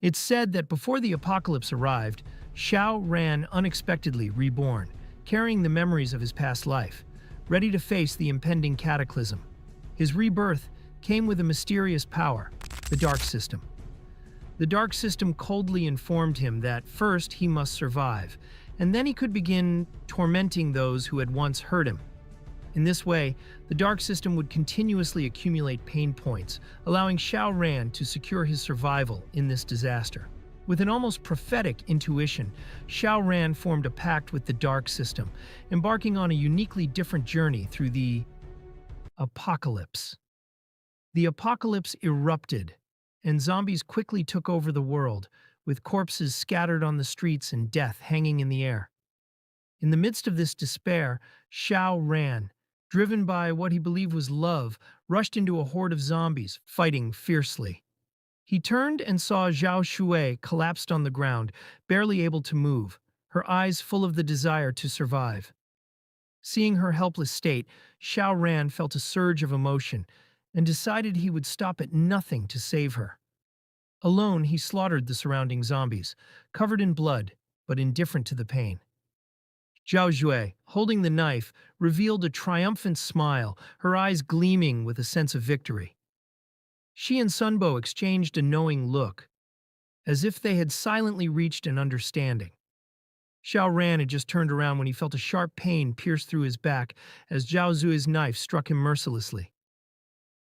It's said that before the apocalypse arrived, Xiao Ran unexpectedly reborn, carrying the memories of his past life, ready to face the impending cataclysm. His rebirth came with a mysterious power, the Dark System. The Dark System coldly informed him that first he must survive, and then he could begin tormenting those who had once hurt him. In this way, the Dark System would continuously accumulate pain points, allowing Xiao Ran to secure his survival in this disaster. With an almost prophetic intuition, Xiao Ran formed a pact with the Dark System, embarking on a uniquely different journey through the apocalypse. The apocalypse erupted, and zombies quickly took over the world, with corpses scattered on the streets and death hanging in the air. In the midst of this despair, Xiao Ran, driven by what he believed was love, rushed into a horde of zombies, fighting fiercely. He turned and saw Zhao Shui collapsed on the ground, barely able to move, her eyes full of the desire to survive. Seeing her helpless state, Xiao Ran felt a surge of emotion and decided he would stop at nothing to save her. Alone, he slaughtered the surrounding zombies, covered in blood, but indifferent to the pain. Zhao Jue, holding the knife, revealed a triumphant smile, her eyes gleaming with a sense of victory. She and Sunbo exchanged a knowing look, as if they had silently reached an understanding. Xiao Ran had just turned around when he felt a sharp pain pierce through his back as Zhao Zui's knife struck him mercilessly.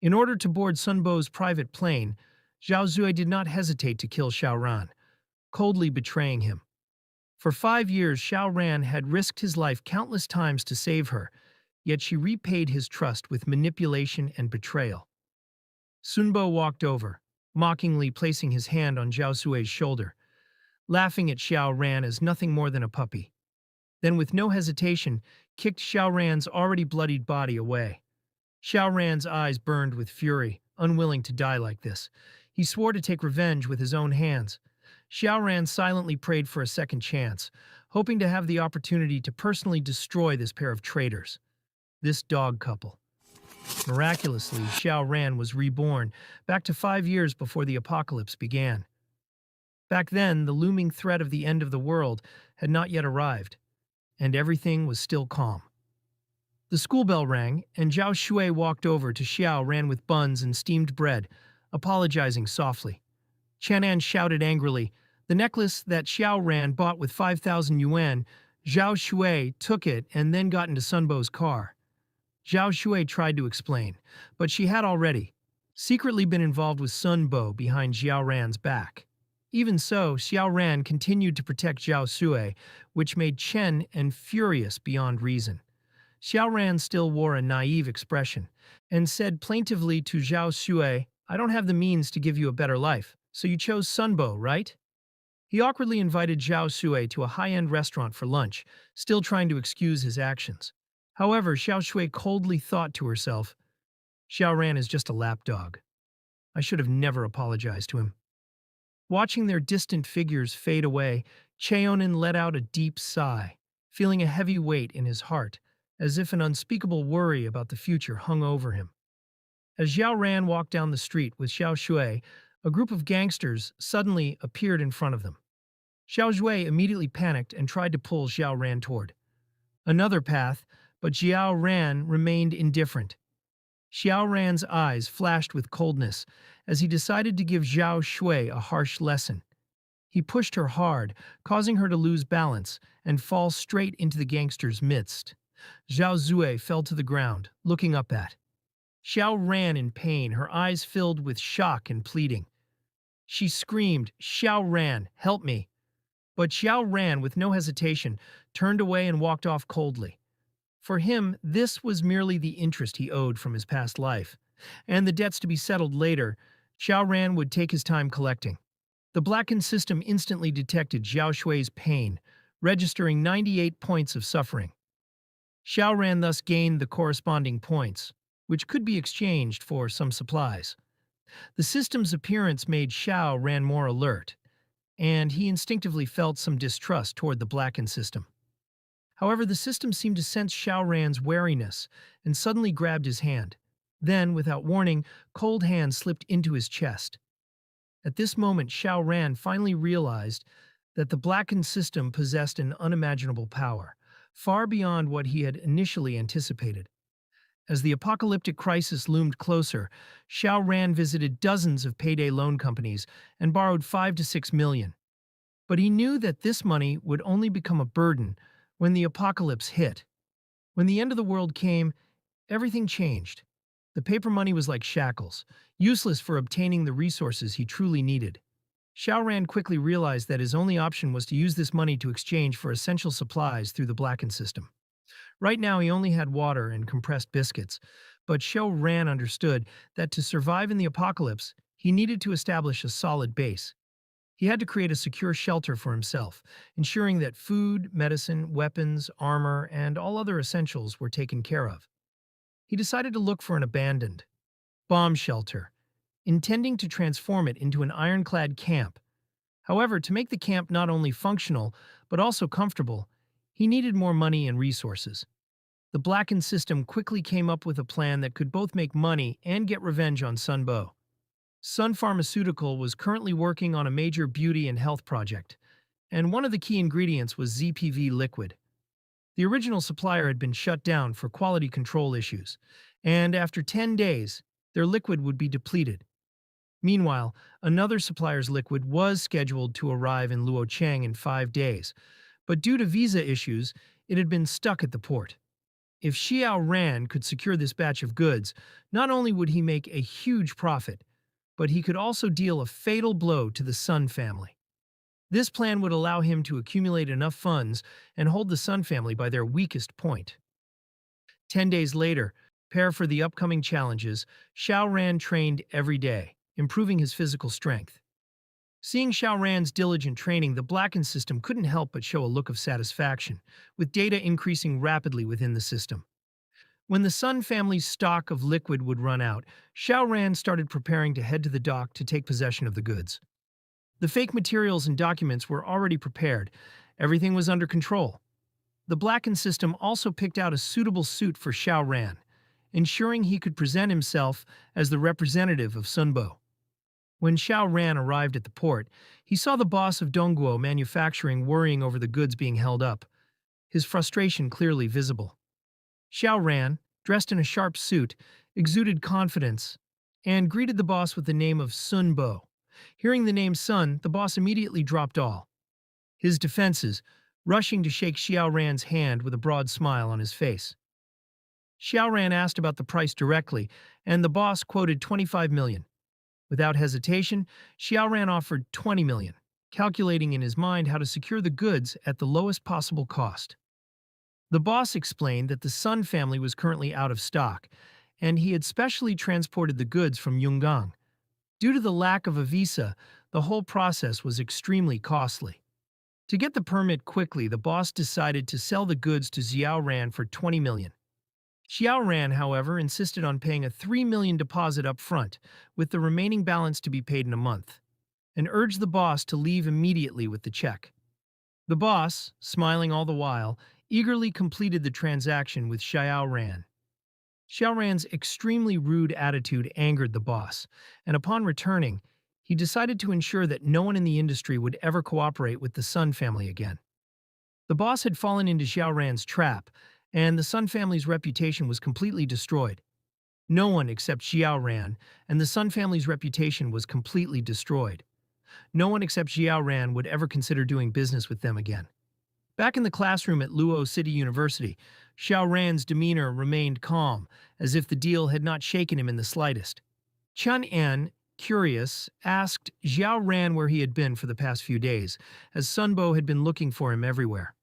In order to board Sunbo's private plane, Zhao Zui did not hesitate to kill Xiao Ran, coldly betraying him. For 5 years, Xiao Ran had risked his life countless times to save her, yet she repaid his trust with manipulation and betrayal. Sunbo walked over, mockingly placing his hand on Zhao Sui's shoulder, laughing at Xiao Ran as nothing more than a puppy. Then, with no hesitation, kicked Xiao Ran's already bloodied body away. Xiao Ran's eyes burned with fury, unwilling to die like this. He swore to take revenge with his own hands. Xiao Ran silently prayed for a second chance, hoping to have the opportunity to personally destroy this pair of traitors, this dog couple. Miraculously, Xiao Ran was reborn, back to 5 years before the apocalypse began. Back then, the looming threat of the end of the world had not yet arrived, and everything was still calm. The school bell rang, and Zhao Shui walked over to Xiao Ran with buns and steamed bread, apologizing softly. Chanan shouted angrily, "The necklace that Xiao Ran bought with 5,000 yuan." Zhao Shui took it and then got into Sunbo's car. Zhao Shui tried to explain, but she had already secretly been involved with Sunbo behind Xiao Ran's back. Even so, Xiao Ran continued to protect Zhao Sui, which made Chen and furious beyond reason. Xiao Ran still wore a naive expression and said plaintively to Zhao Sui, "I don't have the means to give you a better life, so you chose Sunbo, right?" He awkwardly invited Zhao Sui to a high-end restaurant for lunch, still trying to excuse his actions. However, Xiao Shui coldly thought to herself, "Xiao Ran is just a lapdog. I should have never apologized to him." Watching their distant figures fade away, Cheonan let out a deep sigh, feeling a heavy weight in his heart, as if an unspeakable worry about the future hung over him. As Xiao Ran walked down the street with Xiao Shui, a group of gangsters suddenly appeared in front of them. Xiao Shui immediately panicked and tried to pull Xiao Ran toward another path, but Xiao Ran remained indifferent. Xiao Ran's eyes flashed with coldness as he decided to give Zhao Shui a harsh lesson. He pushed her hard, causing her to lose balance and fall straight into the gangsters' midst. Zhao Zui fell to the ground, looking up at Xiao Ran in pain, her eyes filled with shock and pleading. She screamed, "Xiao Ran, help me!" But Xiao Ran, with no hesitation, turned away and walked off coldly. For him, this was merely the interest he owed from his past life, and the debts to be settled later. Xiao Ran would take his time collecting. The blackened system instantly detected Zhao Shui's pain, registering 98 points of suffering. Xiao Ran thus gained the corresponding points, which could be exchanged for some supplies. The system's appearance made Xiao Ran more alert, and he instinctively felt some distrust toward the blackened system. However, the system seemed to sense Xiao Ran's wariness and suddenly grabbed his hand. Then, without warning, cold hands slipped into his chest. At this moment, Xiao Ran finally realized that the blackened system possessed an unimaginable power, far beyond what he had initially anticipated. As the apocalyptic crisis loomed closer, Xiao Ran visited dozens of payday loan companies and borrowed 5 to 6 million. But he knew that this money would only become a burden when the apocalypse hit. When the end of the world came, everything changed. The paper money was like shackles, useless for obtaining the resources he truly needed. Xiao Ran quickly realized that his only option was to use this money to exchange for essential supplies through the blackened system. Right now, he only had water and compressed biscuits, but Xiao Ran understood that to survive in the apocalypse, he needed to establish a solid base. He had to create a secure shelter for himself, ensuring that food, medicine, weapons, armor, and all other essentials were taken care of. He decided to look for an abandoned bomb shelter, intending to transform it into an ironclad camp. However, to make the camp not only functional, but also comfortable, he needed more money and resources. The blackened system quickly came up with a plan that could both make money and get revenge on Sun Bo. Sun Pharmaceutical was currently working on a major beauty and health project, and one of the key ingredients was ZPV liquid. The original supplier had been shut down for quality control issues, and after 10 days, their liquid would be depleted. Meanwhile, another supplier's liquid was scheduled to arrive in Luocheng in 5 days, but due to visa issues, it had been stuck at the port. If Xiao Ran could secure this batch of goods, not only would he make a huge profit, but he could also deal a fatal blow to the Sun family. This plan would allow him to accumulate enough funds and hold the Sun family by their weakest point. 10 days later, prepare for the upcoming challenges, Xiao Ran trained every day, improving his physical strength. Seeing Xiao Ran's diligent training, the blackened system couldn't help but show a look of satisfaction, with data increasing rapidly within the system. When the Sun family's stock of liquid would run out, Xiao Ran started preparing to head to the dock to take possession of the goods. The fake materials and documents were already prepared. Everything was under control. The blackened system also picked out a suitable suit for Xiao Ran, ensuring he could present himself as the representative of Sun Bo. When Xiao Ran arrived at the port, he saw the boss of Dongguo Manufacturing worrying over the goods being held up, his frustration clearly visible. Xiao Ran, dressed in a sharp suit, exuded confidence and greeted the boss with the name of Sun Bo. Hearing the name Sun, the boss immediately dropped all his defenses, rushing to shake Xiao Ran's hand with a broad smile on his face. Xiao Ran asked about the price directly, and the boss quoted 25 million. Without hesitation, Xiao Ran offered 20 million, calculating in his mind how to secure the goods at the lowest possible cost. The boss explained that the Sun family was currently out of stock, and he had specially transported the goods from Yungang. Due to the lack of a visa, the whole process was extremely costly. To get the permit quickly, the boss decided to sell the goods to Xiao Ran for 20 million. Xiao Ran, however, insisted on paying a 3 million deposit up front, with the remaining balance to be paid in a month, and urged the boss to leave immediately with the check. The boss, smiling all the while, eagerly completed the transaction with Xiao Ran. Xiao Ran's extremely rude attitude angered the boss, and upon returning, he decided to ensure that no one in the industry would ever cooperate with the Sun family again. The boss had fallen into Xiao Ran's trap, and the Sun family's reputation was completely destroyed. No one except Xiao Ran, and the Sun family's reputation was completely destroyed. No one except Xiao Ran would ever consider doing business with them again. Back in the classroom at Luo City University, Xiao Ran's demeanor remained calm, as if the deal had not shaken him in the slightest. Chun An, curious, asked Xiao Ran where he had been for the past few days, as Sun Bo had been looking for him everywhere.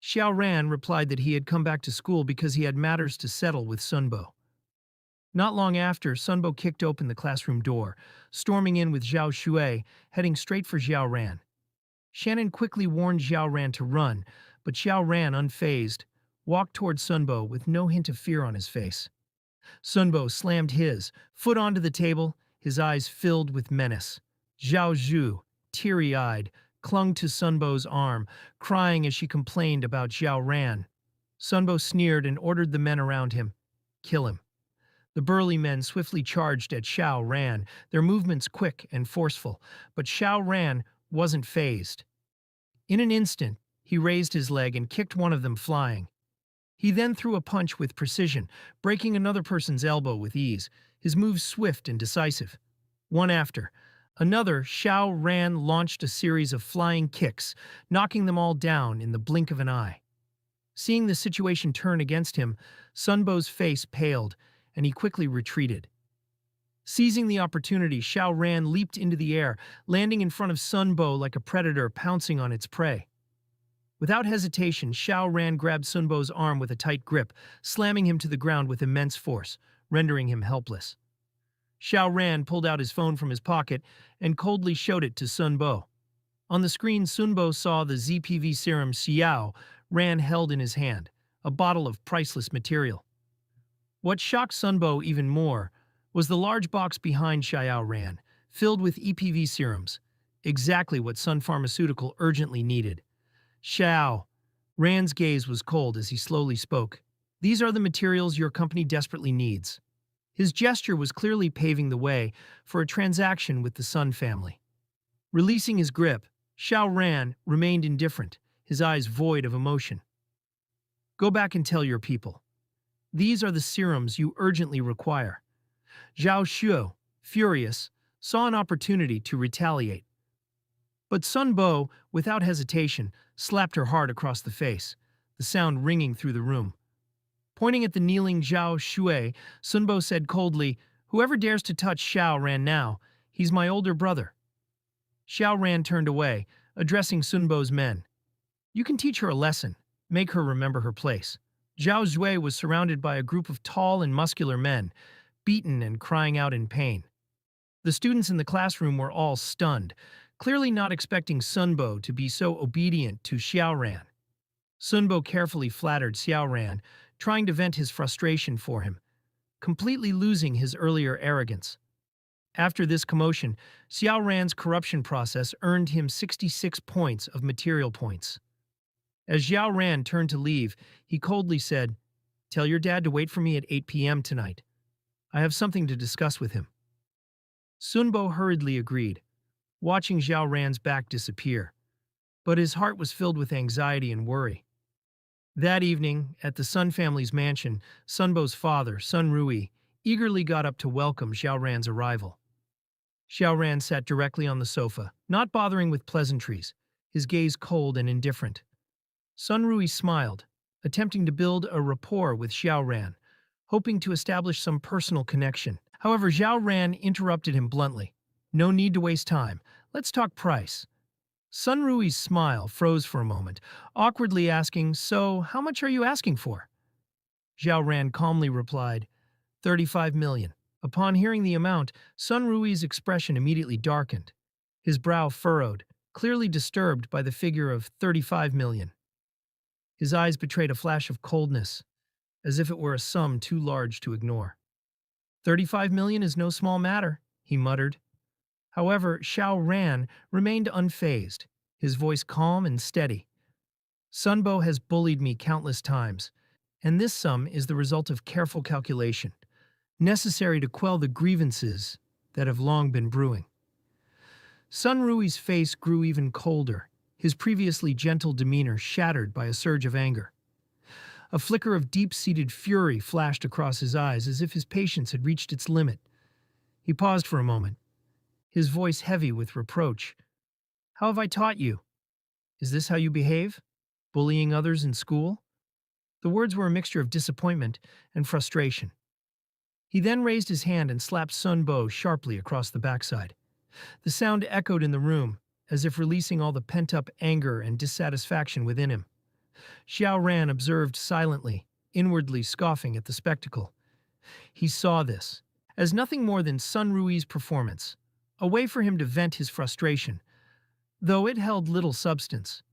Xiao Ran replied that he had come back to school because he had matters to settle with Sun Bo. Not long after, Sun Bo kicked open the classroom door, storming in with Zhao Shui, heading straight for Xiao Ran. Shannon quickly warned Xiao Ran to run, but Xiao Ran, unfazed, walked toward Sun Bo with no hint of fear on his face. Sun Bo slammed his foot onto the table, his eyes filled with menace. Zhao Zhu, teary-eyed, clung to Sun Bo's arm, crying as she complained about Xiao Ran. Sun Bo sneered and ordered the men around him, "Kill him." The burly men swiftly charged at Xiao Ran, their movements quick and forceful, but Xiao Ran wasn't fazed. In an instant, he raised his leg and kicked one of them flying. He then threw a punch with precision, breaking another person's elbow with ease, his moves swift and decisive. One after another, Xiao Ran launched a series of flying kicks, knocking them all down in the blink of an eye. Seeing the situation turn against him, Sun Bo's face paled, and he quickly retreated. Seizing the opportunity, Xiao Ran leaped into the air, landing in front of Sun Bo like a predator pouncing on its prey. Without hesitation, Xiao Ran grabbed Sun Bo's arm with a tight grip, slamming him to the ground with immense force, rendering him helpless. Xiao Ran pulled out his phone from his pocket and coldly showed it to Sun Bo. On the screen, Sun Bo saw the ZPV serum Xiao Ran held in his hand, a bottle of priceless material. What shocked Sun Bo even more was the large box behind Xiao Ran, filled with EPV serums, exactly what Sun Pharmaceutical urgently needed. Xiao Ran's gaze was cold as he slowly spoke. "These are the materials your company desperately needs." His gesture was clearly paving the way for a transaction with the Sun family. Releasing his grip, Xiao Ran remained indifferent, his eyes void of emotion. "Go back and tell your people. These are the serums you urgently require." Zhao Shuo, furious, saw an opportunity to retaliate. But Sun Bo, without hesitation, slapped her hard across the face, the sound ringing through the room. Pointing at the kneeling Zhao Shuai, Sun Bo said coldly, "Whoever dares to touch Xiao Ran now, he's my older brother." Xiao Ran turned away, addressing Sun Bo's men. "You can teach her a lesson, make her remember her place." Zhao Zhui was surrounded by a group of tall and muscular men, beaten and crying out in pain. The students in the classroom were all stunned, clearly not expecting Sun Bo to be so obedient to Xiao Ran. Sun Bo carefully flattered Xiao Ran, trying to vent his frustration for him, completely losing his earlier arrogance. After this commotion, Xiao Ran's corruption process earned him 66 points of material points. As Xiao Ran turned to leave, he coldly said, "Tell your dad to wait for me at 8 p.m. tonight. I have something to discuss with him." Sun Bo hurriedly agreed, watching Xiao Ran's back disappear, but his heart was filled with anxiety and worry. That evening, at the Sun family's mansion, Sun Bo's father, Sun Rui, eagerly got up to welcome Xiao Ran's arrival. Xiao Ran sat directly on the sofa, not bothering with pleasantries, his gaze cold and indifferent. Sun Rui smiled, attempting to build a rapport with Xiao Ran, hoping to establish some personal connection. However, Xiao Ran interrupted him bluntly. "No need to waste time. Let's talk price." Sun Rui's smile froze for a moment, awkwardly asking, "So, how much are you asking for?" Xiao Ran calmly replied, 35 million. Upon hearing the amount, Sun Rui's expression immediately darkened. His brow furrowed, clearly disturbed by the figure of 35 million. His eyes betrayed a flash of coldness, as if it were a sum too large to ignore. 35 million is no small matter, he muttered. However, Xiao Ran remained unfazed, his voice calm and steady. "Sun Bo has bullied me countless times, and this sum is the result of careful calculation, necessary to quell the grievances that have long been brewing." Sun Rui's face grew even colder, his previously gentle demeanor shattered by a surge of anger. A flicker of deep-seated fury flashed across his eyes as if his patience had reached its limit. He paused for a moment, his voice heavy with reproach. "How have I taught you? Is this how you behave? Bullying others in school?" The words were a mixture of disappointment and frustration. He then raised his hand and slapped Sun Bo sharply across the backside. The sound echoed in the room, as if releasing all the pent-up anger and dissatisfaction within him. Xiao Ran observed silently, inwardly scoffing at the spectacle. He saw this as nothing more than Sun Rui's performance, a way for him to vent his frustration, though it held little substance.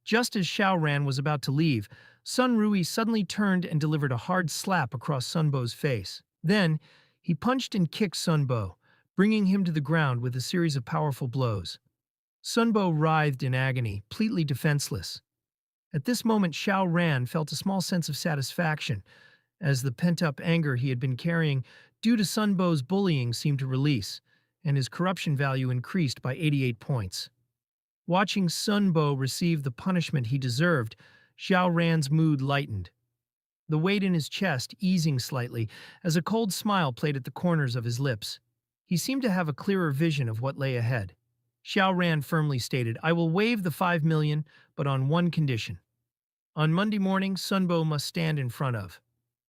Just as Xiao Ran was about to leave, Sun Rui suddenly turned and delivered a hard slap across Sun Bo's face. Then, he punched and kicked Sun Bo, bringing him to the ground with a series of powerful blows. Sun Bo writhed in agony, completely defenseless. At this moment, Xiao Ran felt a small sense of satisfaction, as the pent-up anger he had been carrying due to Sun Bo's bullying seemed to release, and his corruption value increased by 88 points. Watching Sun Bo receive the punishment he deserved, Xiao Ran's mood lightened, the weight in his chest easing slightly as a cold smile played at the corners of his lips. He seemed to have a clearer vision of what lay ahead. Xiao Ran firmly stated, "I will waive the 5 million, but on one condition. On Monday morning, Sun Bo must stand in front of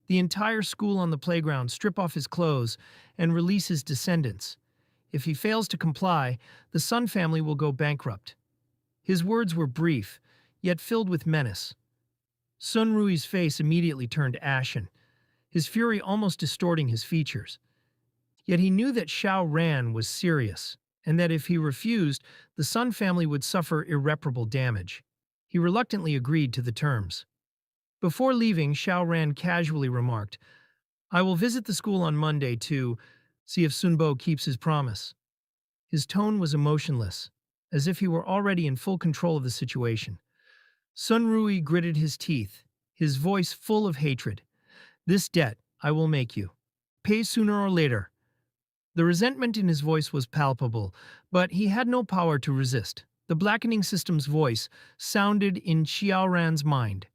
the entire school on the playground, strip off his clothes, and release his descendants. If he fails to comply, the Sun family will go bankrupt." His words were brief, yet filled with menace. Sun Rui's face immediately turned ashen, his fury almost distorting his features. Yet he knew that Xiao Ran was serious, and that if he refused, the Sun family would suffer irreparable damage. He reluctantly agreed to the terms. Before leaving, Xiao Ran casually remarked, "I will visit the school on Monday to see if Sun Bo keeps his promise." His tone was emotionless, as if he were already in full control of the situation. Sun Rui gritted his teeth, his voice full of hatred. "This debt I will make you pay sooner or later." The resentment in his voice was palpable, but he had no power to resist. The blackening system's voice sounded in Xiao Ran's mind.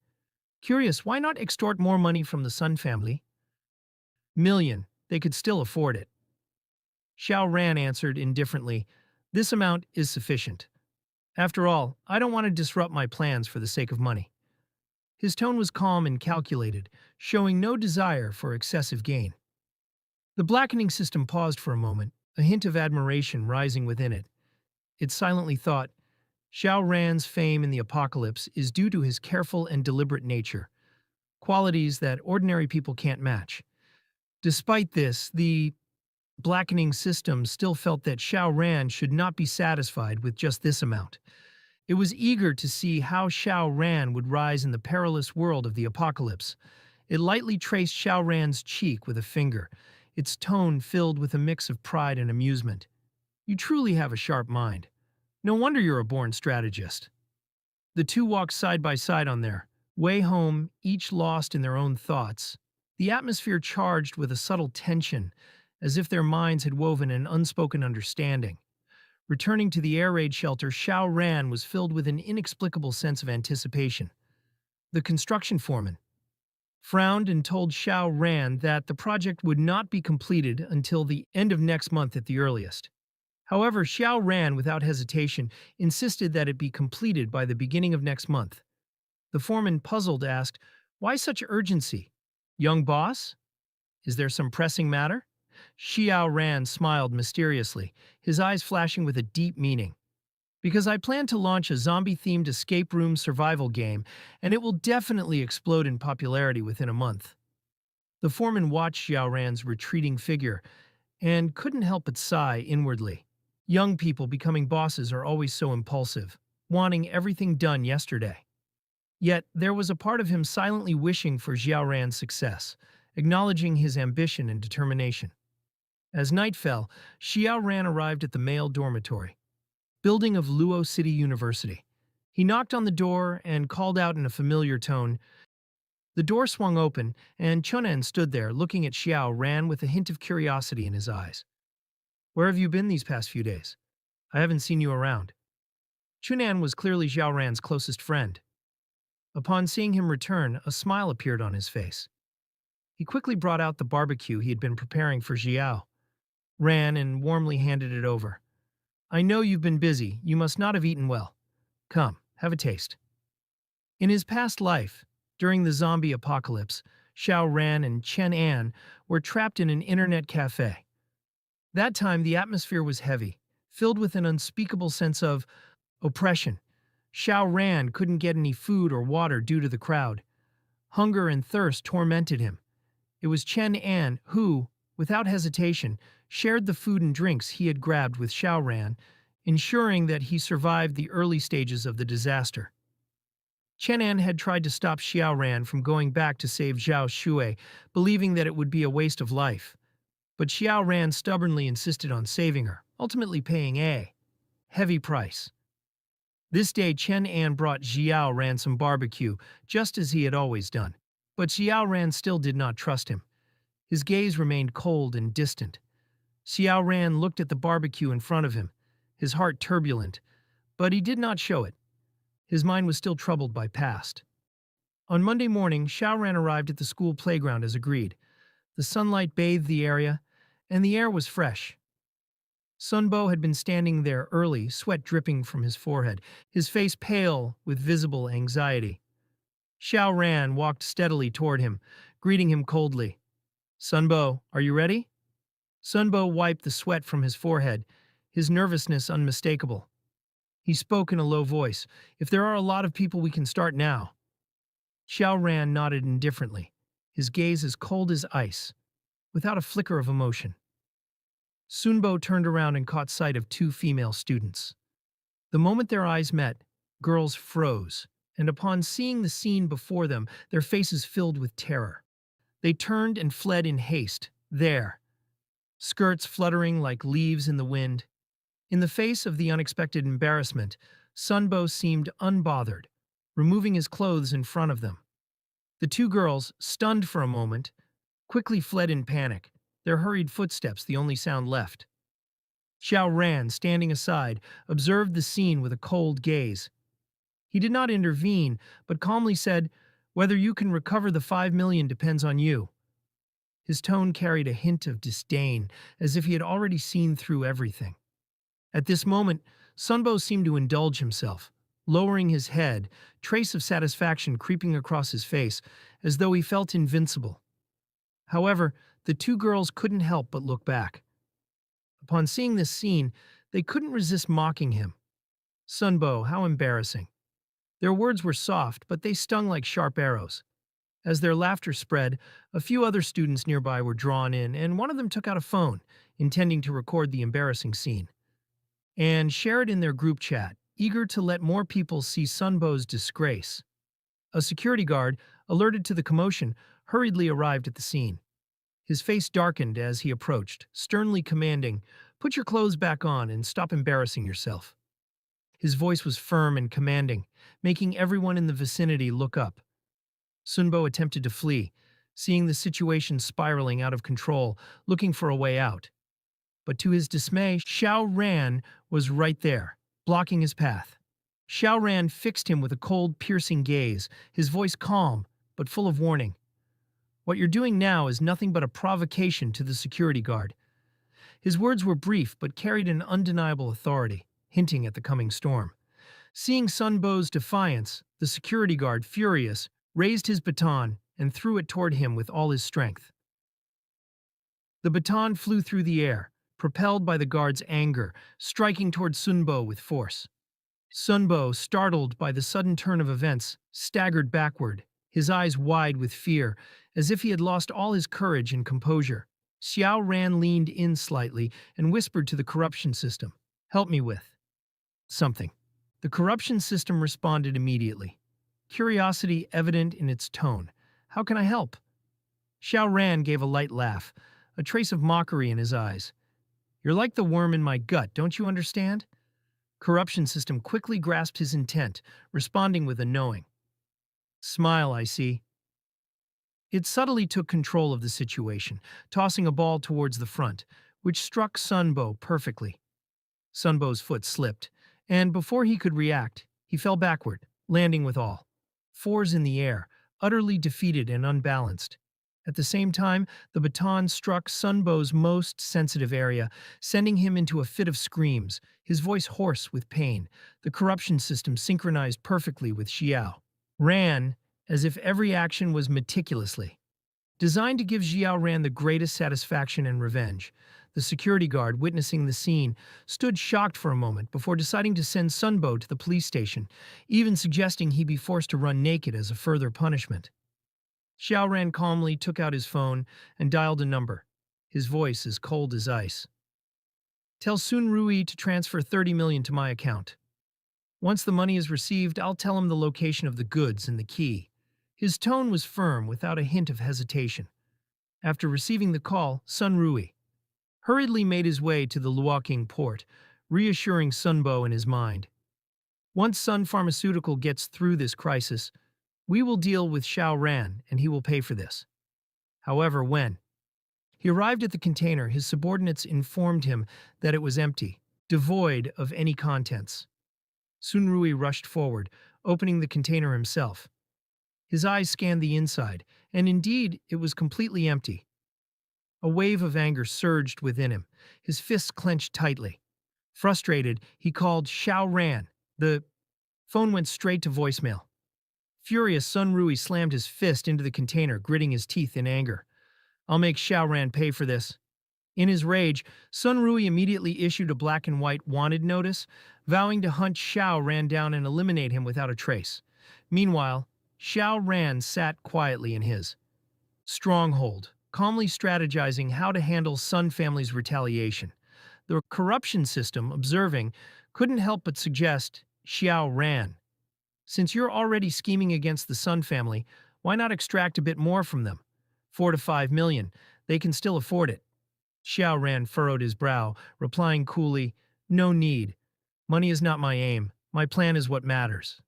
Curious, why not extort more money from the Sun family? Million, they could still afford it. Xiao Ran answered indifferently, "This amount is sufficient. After all, I don't want to disrupt my plans for the sake of money." His tone was calm and calculated, showing no desire for excessive gain. The blackening system paused for a moment, a hint of admiration rising within it. It silently thought, Xiao Ran's fame in the apocalypse is due to his careful and deliberate nature, qualities that ordinary people can't match. Despite this, the blackening system still felt that Xiao Ran should not be satisfied with just this amount. It was eager to see how Xiao Ran would rise in the perilous world of the apocalypse. It lightly traced Xiao Ran's cheek with a finger, its tone filled with a mix of pride and amusement. "You truly have a sharp mind. No wonder you're a born strategist." The two walked side by side on their way home, each lost in their own thoughts, the atmosphere charged with a subtle tension, as if their minds had woven an unspoken understanding. Returning to the air raid shelter, Xiao Ran was filled with an inexplicable sense of anticipation. The construction foreman frowned and told Xiao Ran that the project would not be completed until the end of next month at the earliest. However, Xiao Ran, without hesitation, insisted that it be completed by the beginning of next month. The foreman, puzzled, asked, "Why such urgency? Young boss? Is there some pressing matter?" Xiao Ran smiled mysteriously, his eyes flashing with a deep meaning. "Because I plan to launch a zombie-themed escape room survival game, and it will definitely explode in popularity within a month." The foreman watched Xiao Ran's retreating figure and couldn't help but sigh inwardly. Young people becoming bosses are always so impulsive, wanting everything done yesterday. Yet there was a part of him silently wishing for Xiao Ran's success, acknowledging his ambition and determination. As night fell, Xiao Ran arrived at the male dormitory, building of Luo City University. He knocked on the door and called out in a familiar tone. The door swung open, and Chunan stood there, looking at Xiao Ran with a hint of curiosity in his eyes. "Where have you been these past few days? I haven't seen you around." Chunan was clearly Xiao Ran's closest friend. Upon seeing him return, a smile appeared on his face. He quickly brought out the barbecue he had been preparing for Xiao Ran and warmly handed it over. "I know you've been busy. You must not have eaten well. Come, have a taste." In his past life, during the zombie apocalypse, Xiao Ran and Chen An were trapped in an internet cafe. That time, the atmosphere was heavy, filled with an unspeakable sense of oppression. Xiao Ran couldn't get any food or water due to the crowd. Hunger and thirst tormented him. It was Chen An who, without hesitation, shared the food and drinks he had grabbed with Xiao Ran, ensuring that he survived the early stages of the disaster. Chen An had tried to stop Xiao Ran from going back to save Zhao Shui, believing that it would be a waste of life. But Xiao Ran stubbornly insisted on saving her, ultimately paying a heavy price. This day, Chen An brought Xiao Ran some barbecue, just as he had always done. But Xiao Ran still did not trust him. His gaze remained cold and distant. Xiao Ran looked at the barbecue in front of him, his heart turbulent, but he did not show it. His mind was still troubled by past. On Monday morning, Xiao Ran arrived at the school playground as agreed. The sunlight bathed the area, and the air was fresh. Sunbo had been standing there early, sweat dripping from his forehead, his face pale with visible anxiety. Xiao Ran walked steadily toward him, greeting him coldly. "Sunbo, are you ready?" Sunbo wiped the sweat from his forehead, his nervousness unmistakable. He spoke in a low voice. "If there are a lot of people, we can start now." Xiao Ran nodded indifferently, his gaze as cold as ice, without a flicker of emotion. Sunbo turned around and caught sight of two female students. The moment their eyes met, girls froze, and upon seeing the scene before them, their faces filled with terror. They turned and fled in haste, there, skirts fluttering like leaves in the wind. In the face of the unexpected embarrassment, Sunbo seemed unbothered, removing his clothes in front of them. The two girls, stunned for a moment, quickly fled in panic, their hurried footsteps the only sound left. Xiao Ran, standing aside, observed the scene with a cold gaze. He did not intervene, but calmly said, "Whether you can recover the 5 million depends on you." His tone carried a hint of disdain, as if he had already seen through everything. At this moment, Sunbo seemed to indulge himself, lowering his head, trace of satisfaction creeping across his face, as though he felt invincible. However, the two girls couldn't help but look back. Upon seeing this scene, they couldn't resist mocking him. "Sunbo, how embarrassing." Their words were soft, but they stung like sharp arrows. As their laughter spread, a few other students nearby were drawn in, and one of them took out a phone, intending to record the embarrassing scene, and share it in their group chat, eager to let more people see Sunbo's disgrace. A security guard, alerted to the commotion, hurriedly arrived at the scene. His face darkened as he approached, sternly commanding, "Put your clothes back on and stop embarrassing yourself." His voice was firm and commanding, making everyone in the vicinity look up. Sunbo attempted to flee, seeing the situation spiraling out of control, looking for a way out. But to his dismay, Xiao Ran was right there, blocking his path. Xiao Ran fixed him with a cold, piercing gaze, his voice calm, but full of warning. "What you're doing now is nothing but a provocation to the security guard." His words were brief but carried an undeniable authority, hinting at the coming storm. Seeing Sunbo's defiance, the security guard, furious, raised his baton and threw it toward him with all his strength. The baton flew through the air, propelled by the guard's anger, striking toward Sunbo with force. Sunbo, startled by the sudden turn of events, staggered backward, his eyes wide with fear, as if he had lost all his courage and composure. Xiao Ran leaned in slightly and whispered to the corruption system, "Help me with something." The corruption system responded immediately, curiosity evident in its tone. "How can I help?" Xiao Ran gave a light laugh, a trace of mockery in his eyes. "You're like the worm in my gut, don't you understand?" Corruption system quickly grasped his intent, responding with a knowing smile. "I see." It subtly took control of the situation, tossing a ball towards the front, which struck Sunbo perfectly. Sunbo's foot slipped, and before he could react, he fell backward, landing with all fours in the air, utterly defeated and unbalanced. At the same time, the baton struck Sunbo's most sensitive area, sending him into a fit of screams, his voice hoarse with pain. The corruption system synchronized perfectly with Xiao Ran, as if every action was meticulously designed to give Xiao Ran the greatest satisfaction and revenge. The security guard, witnessing the scene, stood shocked for a moment before deciding to send Sunbo to the police station, even suggesting he be forced to run naked as a further punishment. Xiao Ran calmly took out his phone and dialed a number, his voice as cold as ice. "Tell Sun Rui to transfer 30 million to my account. Once the money is received, I'll tell him the location of the goods and the key." His tone was firm, without a hint of hesitation. After receiving the call, Sun Rui hurriedly made his way to the Luoqing port, reassuring Sunbo in his mind. Once Sun Pharmaceutical gets through this crisis, We will deal with Xiao Ran, and he will pay for this. However, when he arrived at the container, his subordinates informed him that it was empty, devoid of any contents. Sun Rui rushed forward, opening the container himself. His eyes scanned the inside, and indeed, it was completely empty. A wave of anger surged within him, his fists clenched tightly. Frustrated, he called Xiao Ran. The phone went straight to voicemail. Furious, Sun Rui slammed his fist into the container, gritting his teeth in anger. I'll make Xiao Ran pay for this. In his rage, Sun Rui immediately issued a black and white wanted notice, vowing to hunt Xiao Ran down and eliminate him without a trace. Meanwhile, Xiao Ran sat quietly in his stronghold, calmly strategizing how to handle Sun family's retaliation. The corruption system, observing, couldn't help but suggest, Xiao Ran, since you're already scheming against the Sun family, why not extract a bit more from them? 4 to 5 million. They can still afford it. Xiao Ran furrowed his brow, replying coolly, No need. Money is not my aim. My plan is what matters.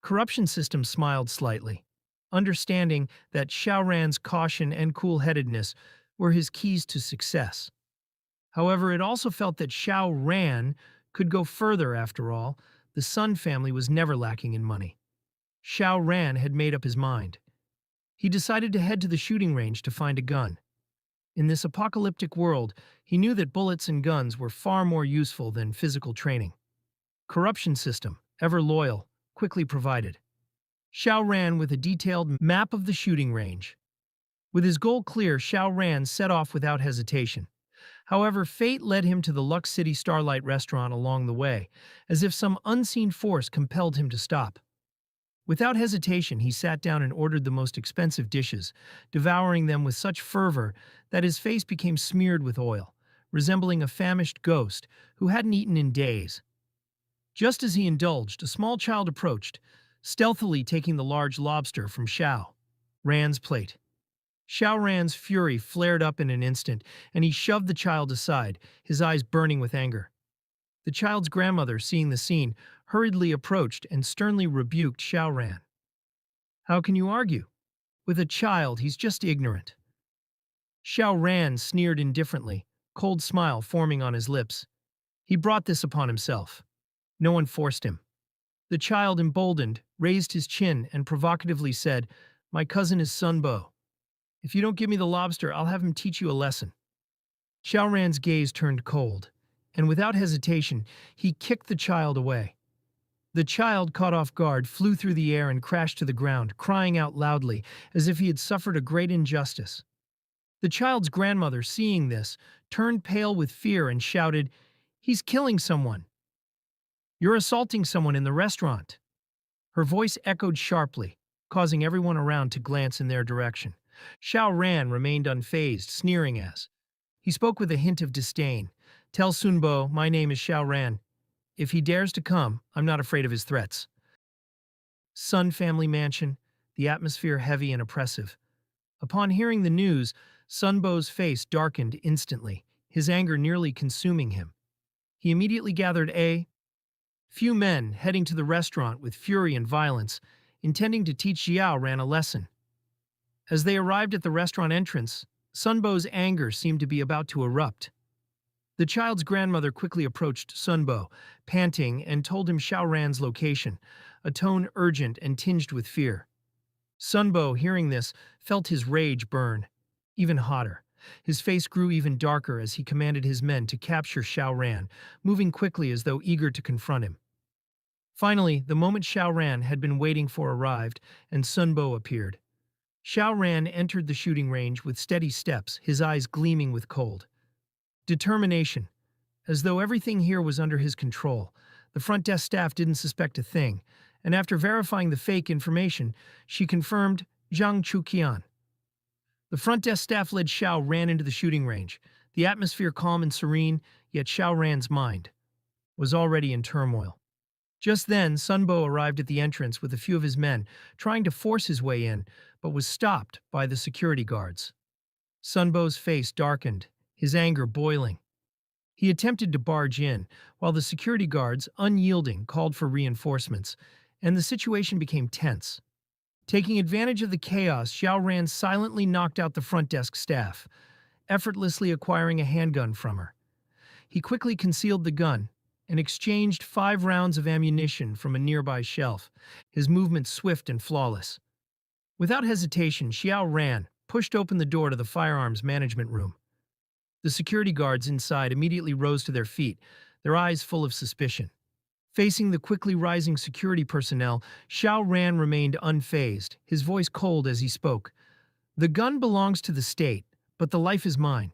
Corruption system smiled slightly, understanding that Xiao Ran's caution and cool-headedness were his keys to success. However, it also felt that Xiao Ran could go further after all. The Sun family was never lacking in money. Xiao Ran had made up his mind. He decided to head to the shooting range to find a gun. In this apocalyptic world, he knew that bullets and guns were far more useful than physical training. Corruption system, ever loyal, quickly provided. Xiao Ran with a detailed map of the shooting range. With his goal clear, Xiao Ran set off without hesitation. However, fate led him to the Lux City Starlight restaurant along the way, as if some unseen force compelled him to stop. Without hesitation, he sat down and ordered the most expensive dishes, devouring them with such fervor that his face became smeared with oil, resembling a famished ghost who hadn't eaten in days. Just as he indulged, a small child approached, stealthily taking the large lobster from Xiao Ran's plate. Xiao Ran's fury flared up in an instant, and he shoved the child aside, his eyes burning with anger. The child's grandmother, seeing the scene, hurriedly approached and sternly rebuked Xiao Ran. How can you argue? With a child, he's just ignorant. Xiao Ran sneered indifferently, cold smile forming on his lips. He brought this upon himself. No one forced him. The child, emboldened, raised his chin and provocatively said, My cousin is Sun Bo. If you don't give me the lobster, I'll have him teach you a lesson. Xiao Ran's gaze turned cold, and without hesitation, he kicked the child away. The child, caught off guard, flew through the air and crashed to the ground, crying out loudly, as if he had suffered a great injustice. The child's grandmother, seeing this, turned pale with fear and shouted, He's killing someone! You're assaulting someone in the restaurant! Her voice echoed sharply, causing everyone around to glance in their direction. Xiao Ran remained unfazed, sneering as he spoke with a hint of disdain. Tell Sun Bo, my name is Xiao Ran. If he dares to come, I'm not afraid of his threats. Sun family mansion, the atmosphere heavy and oppressive. Upon hearing the news, Sun Bo's face darkened instantly, his anger nearly consuming him. He immediately gathered a few men heading to the restaurant with fury and violence, intending to teach Xiao Ran a lesson. As they arrived at the restaurant entrance, Sun Bo's anger seemed to be about to erupt. The child's grandmother quickly approached Sun Bo, panting, and told him Xiao Ran's location, a tone urgent and tinged with fear. Sun Bo, hearing this, felt his rage burn, even hotter. His face grew even darker as he commanded his men to capture Xiao Ran, moving quickly as though eager to confront him. Finally, the moment Xiao Ran had been waiting for arrived, and Sun Bo appeared. Xiao Ran entered the shooting range with steady steps, his eyes gleaming with cold determination. As though everything here was under his control, the front desk staff didn't suspect a thing, and after verifying the fake information, she confirmed Zhang Chuqian. The front desk staff led Xiao Ran into the shooting range, the atmosphere calm and serene, yet Xiao Ran's mind was already in turmoil. Just then, Sun Bo arrived at the entrance with a few of his men, trying to force his way in, but was stopped by the security guards. Sun Bo's face darkened, his anger boiling. He attempted to barge in, while the security guards, unyielding, called for reinforcements, and the situation became tense. Taking advantage of the chaos, Xiao Ran silently knocked out the front desk staff, effortlessly acquiring a handgun from her. He quickly concealed the gun and exchanged 5 rounds of ammunition from a nearby shelf, his movements swift and flawless. Without hesitation, Xiao Ran pushed open the door to the firearms management room. The security guards inside immediately rose to their feet, their eyes full of suspicion. Facing the quickly rising security personnel, Xiao Ran remained unfazed, his voice cold as he spoke. "The gun belongs to the state, but the life is mine."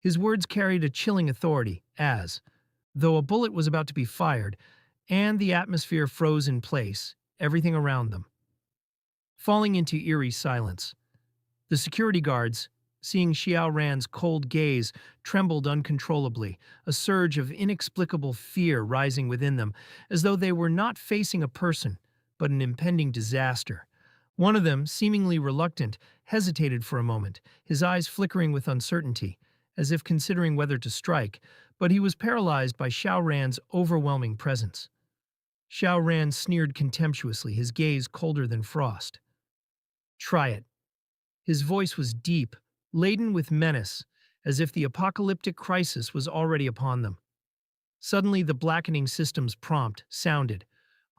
His words carried a chilling authority as, though a bullet was about to be fired, and the atmosphere froze in place, everything around them falling into eerie silence. The security guards, seeing Xiao Ran's cold gaze, trembled uncontrollably, a surge of inexplicable fear rising within them, as though they were not facing a person, but an impending disaster. One of them, seemingly reluctant, hesitated for a moment, his eyes flickering with uncertainty, as if considering whether to strike, but he was paralyzed by Xiao Ran's overwhelming presence. Xiao Ran sneered contemptuously, his gaze colder than frost. "Try it." His voice was deep, laden with menace, as if the apocalyptic crisis was already upon them. Suddenly, the blackening system's prompt sounded.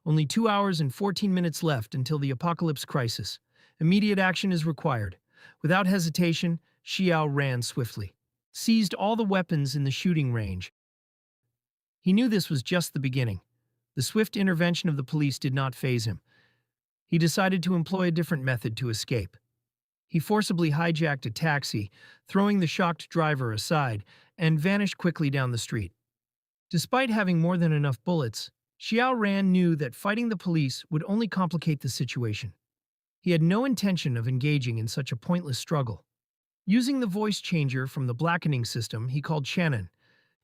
"Only 2 hours and 14 minutes left until the apocalypse crisis. Immediate action is required." Without hesitation, Xiao ran swiftly, seized all the weapons in the shooting range. He knew this was just the beginning. The swift intervention of the police did not faze him. He decided to employ a different method to escape. He forcibly hijacked a taxi, throwing the shocked driver aside, and vanished quickly down the street. Despite having more than enough bullets, Xiao Ran knew that fighting the police would only complicate the situation. He had no intention of engaging in such a pointless struggle. Using the voice changer from the blackening system, he called Shannon,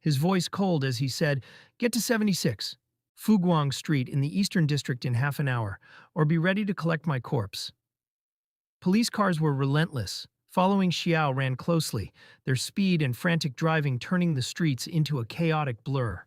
his voice cold as he said, "Get to 76. Fuguang Street in the Eastern District in half an hour, or be ready to collect my corpse." Police cars were relentless. Following Xiao Ran closely, their speed and frantic driving turning the streets into a chaotic blur.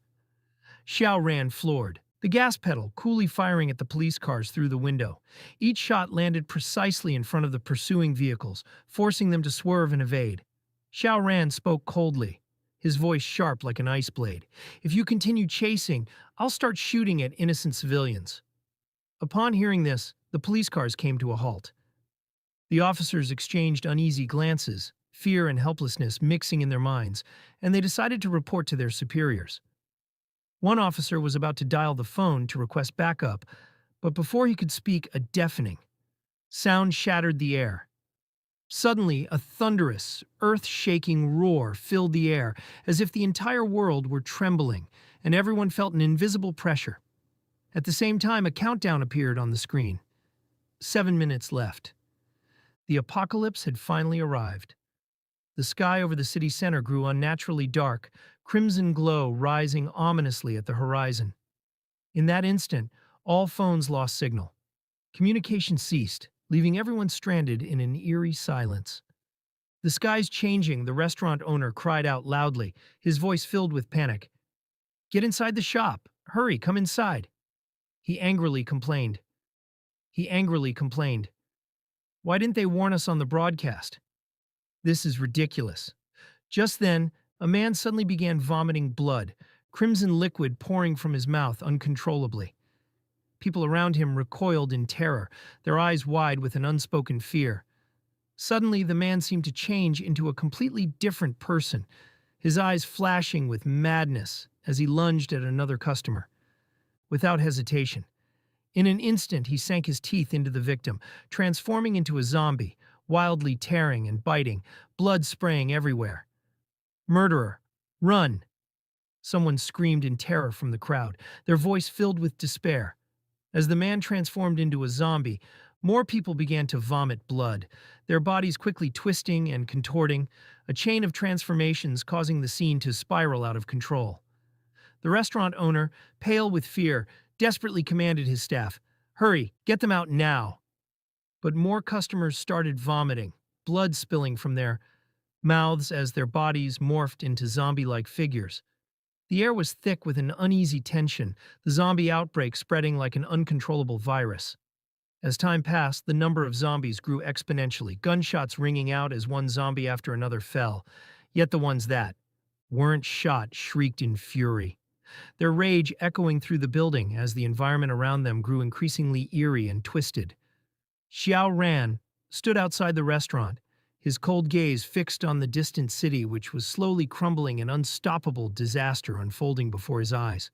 Xiao Ran floored, the gas pedal coolly firing at the police cars through the window. Each shot landed precisely in front of the pursuing vehicles, forcing them to swerve and evade. Xiao Ran spoke coldly, his voice sharp like an ice blade. "If you continue chasing, I'll start shooting at innocent civilians." Upon hearing this, the police cars came to a halt. The officers exchanged uneasy glances, fear and helplessness mixing in their minds, and they decided to report to their superiors. One officer was about to dial the phone to request backup, but before he could speak, a deafening sound shattered the air. Suddenly, a thunderous, earth-shaking roar filled the air, as if the entire world were trembling, and everyone felt an invisible pressure. At the same time, a countdown appeared on the screen. 7 minutes left. The apocalypse had finally arrived. The sky over the city center grew unnaturally dark, crimson glow rising ominously at the horizon. In that instant, all phones lost signal. Communication ceased, leaving everyone stranded in an eerie silence. "The sky's changing," the restaurant owner cried out loudly, his voice filled with panic. "Get inside the shop! Hurry, come inside!" He angrily complained. "Why didn't they warn us on the broadcast? This is ridiculous." Just then, a man suddenly began vomiting blood, crimson liquid pouring from his mouth uncontrollably. People around him recoiled in terror, their eyes wide with an unspoken fear. Suddenly, the man seemed to change into a completely different person, his eyes flashing with madness as he lunged at another customer. Without hesitation, in an instant he sank his teeth into the victim, transforming into a zombie, wildly tearing and biting, blood spraying everywhere. "Murderer, run!" Someone screamed in terror from the crowd, their voice filled with despair. As the man transformed into a zombie, more people began to vomit blood, their bodies quickly twisting and contorting, a chain of transformations causing the scene to spiral out of control. The restaurant owner, pale with fear, desperately commanded his staff, "Hurry, get them out now!" But more customers started vomiting, blood spilling from their mouths as their bodies morphed into zombie-like figures. The air was thick with an uneasy tension, the zombie outbreak spreading like an uncontrollable virus. As time passed, the number of zombies grew exponentially, gunshots ringing out as one zombie after another fell. Yet the ones that weren't shot shrieked in fury, their rage echoing through the building as the environment around them grew increasingly eerie and twisted. Xiao Ran stood outside the restaurant, his cold gaze fixed on the distant city which was slowly crumbling, an unstoppable disaster unfolding before his eyes.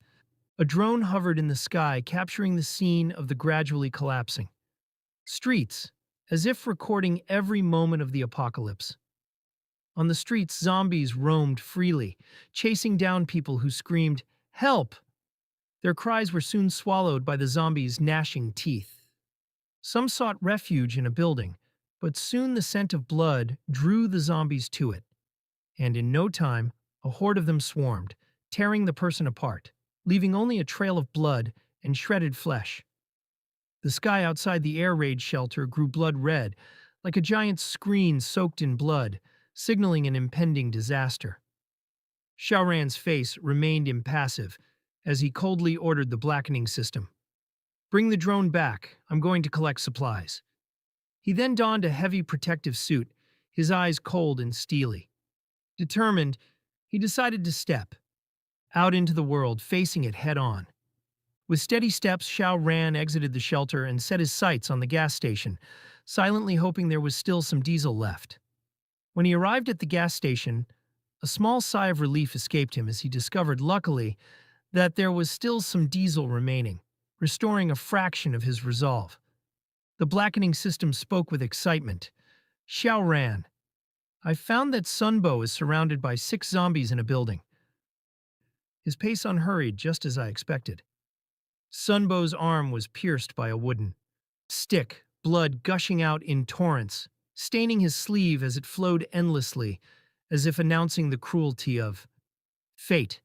A drone hovered in the sky, capturing the scene of the gradually collapsing streets, as if recording every moment of the apocalypse. On the streets, zombies roamed freely, chasing down people who screamed, "Help!" Their cries were soon swallowed by the zombies' gnashing teeth. Some sought refuge in a building, but soon the scent of blood drew the zombies to it, and in no time, a horde of them swarmed, tearing the person apart, leaving only a trail of blood and shredded flesh. The sky outside the air raid shelter grew blood red, like a giant screen soaked in blood, signaling an impending disaster. Xiaoran's face remained impassive as he coldly ordered the blackening system. "Bring the drone back. I'm going to collect supplies." He then donned a heavy protective suit, his eyes cold and steely. Determined, he decided to step out into the world, facing it head-on. With steady steps, Xiao Ran exited the shelter and set his sights on the gas station, silently hoping there was still some diesel left. When he arrived at the gas station, a small sigh of relief escaped him as he discovered, luckily, that there was still some diesel remaining, restoring a fraction of his resolve. The blackening system spoke with excitement. "Xiao Ran, I found that Sunbo is surrounded by 6 zombies in a building." His pace unhurried, just as I expected. Sunbo's arm was pierced by a wooden stick, blood gushing out in torrents, staining his sleeve as it flowed endlessly, as if announcing the cruelty of fate.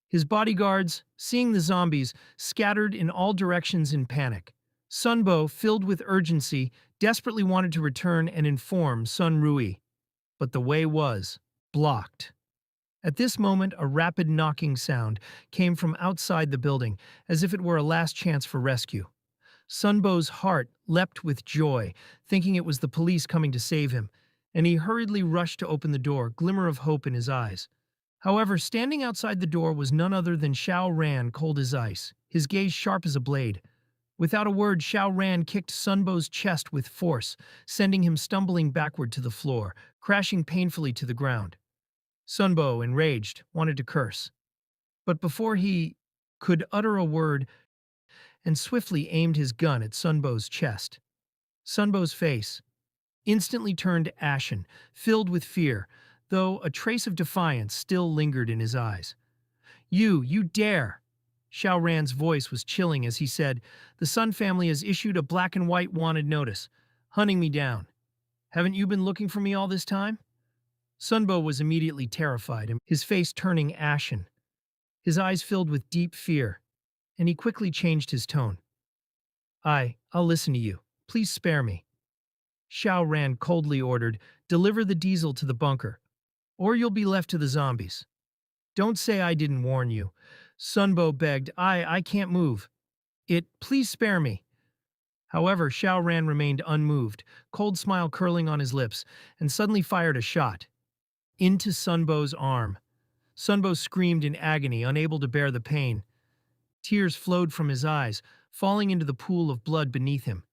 His bodyguards, seeing the zombies, scattered in all directions in panic. Sunbo, filled with urgency, desperately wanted to return and inform Sun Rui, but the way was blocked. At this moment, a rapid knocking sound came from outside the building, as if it were a last chance for rescue. Sunbo's heart leapt with joy, thinking it was the police coming to save him, and he hurriedly rushed to open the door, glimmer of hope in his eyes. However, standing outside the door was none other than Xiao Ran, cold as ice, his gaze sharp as a blade. Without a word, Xiao Ran kicked Sunbo's chest with force, sending him stumbling backward to the floor, crashing painfully to the ground. Sunbo, enraged, wanted to curse, but before he could utter a word, and swiftly aimed his gun at Sunbo's chest. Sunbo's face instantly turned ashen, filled with fear, though a trace of defiance still lingered in his eyes. You dare!" Xiao Ran's voice was chilling as he said, "The Sun family has issued a black and white wanted notice, hunting me down. Haven't you been looking for me all this time?" Sunbo was immediately terrified, his face turning ashen. His eyes filled with deep fear, and he quickly changed his tone. I'll listen to you. Please spare me." Xiao Ran coldly ordered, "Deliver the diesel to the bunker, or you'll be left to the zombies." "Don't say I didn't warn you." Sunbo begged. I can't move. Please spare me." However, Xiao Ran remained unmoved, cold smile curling on his lips, and suddenly fired a shot into Sunbo's arm. Sunbo screamed in agony, unable to bear the pain. Tears flowed from his eyes, falling into the pool of blood beneath him.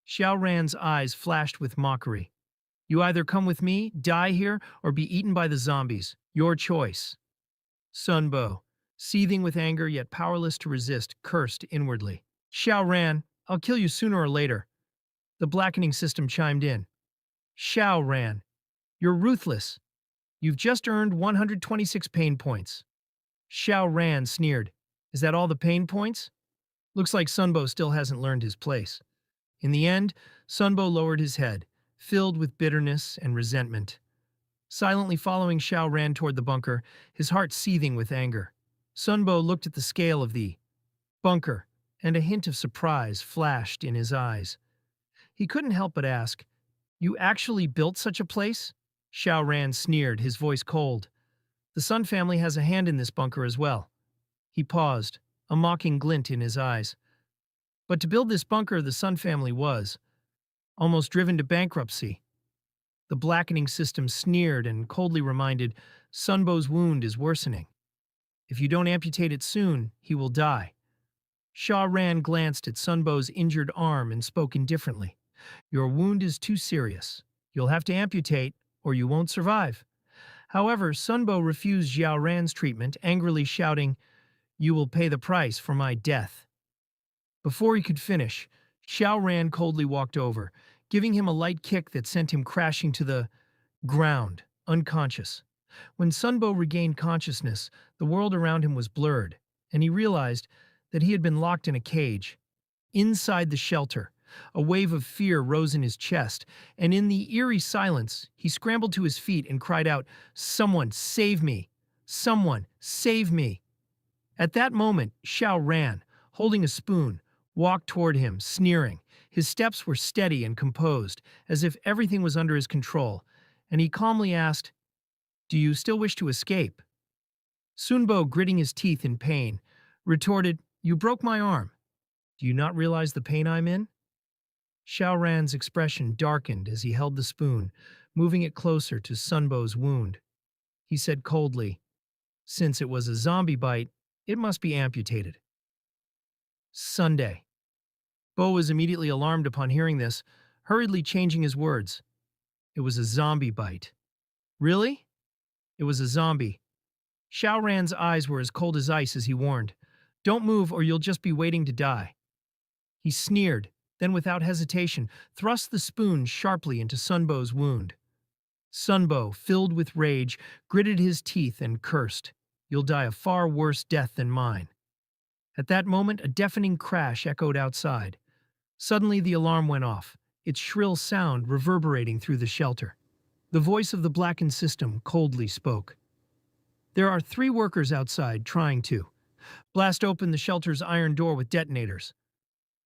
Xiao Ran's eyes flashed with mockery. "You either come with me, die here, or be eaten by the zombies. Your choice." Sunbo, seething with anger yet powerless to resist, cursed inwardly. "Xiao Ran, I'll kill you sooner or later." The blackening system chimed in. "Xiao Ran, you're ruthless. You've just earned 126 pain points." Xiao Ran sneered. "Is that all the pain points?" Looks like Sunbo still hasn't learned his place. In the end, Sunbo lowered his head, filled with bitterness and resentment. Silently following Xiao Ran toward the bunker, his heart seething with anger. Sunbo looked at the scale of the bunker, and a hint of surprise flashed in his eyes. He couldn't help but ask, "You actually built such a place?" Xiao Ran sneered, his voice cold. "The Sun family has a hand in this bunker as well." He paused, a mocking glint in his eyes. But to build this bunker, the Sun family was almost driven to bankruptcy. The blackening system sneered and coldly reminded, Sunbo's wound is worsening. If you don't amputate it soon, he will die. Sha Ran glanced at Sunbo's injured arm and spoke indifferently. Your wound is too serious. You'll have to amputate, or you won't survive. However, Sunbo refused Xiao Ran's treatment, angrily shouting, You will pay the price for my death. Before he could finish, Xiao Ran coldly walked over, giving him a light kick that sent him crashing to the ground, unconscious. When Sunbo regained consciousness, the world around him was blurred, and he realized that he had been locked in a cage. Inside the shelter, a wave of fear rose in his chest, and in the eerie silence, he scrambled to his feet and cried out, Someone, save me! Someone, save me! At that moment, Xiao Ran, holding a spoon, walked toward him, sneering. His steps were steady and composed, as if everything was under his control, and he calmly asked, Do you still wish to escape? Sunbo, gritting his teeth in pain, retorted, You broke my arm. Do you not realize the pain I'm in? Xiao Ran's expression darkened as he held the spoon, moving it closer to Sunbo's wound. He said coldly, Since it was a zombie bite, it must be amputated. Sunday. Bo was immediately alarmed upon hearing this, hurriedly changing his words. It was a zombie bite. Really? It was a zombie. Xiao Ran's eyes were as cold as ice as he warned, Don't move or you'll just be waiting to die. He sneered, then without hesitation, thrust the spoon sharply into Sunbo's wound. Sunbo, filled with rage, gritted his teeth and cursed, You'll die a far worse death than mine. At that moment, a deafening crash echoed outside. Suddenly, the alarm went off, its shrill sound reverberating through the shelter. The voice of the blackened system coldly spoke. There are 3 workers outside trying to blast open the shelter's iron door with detonators.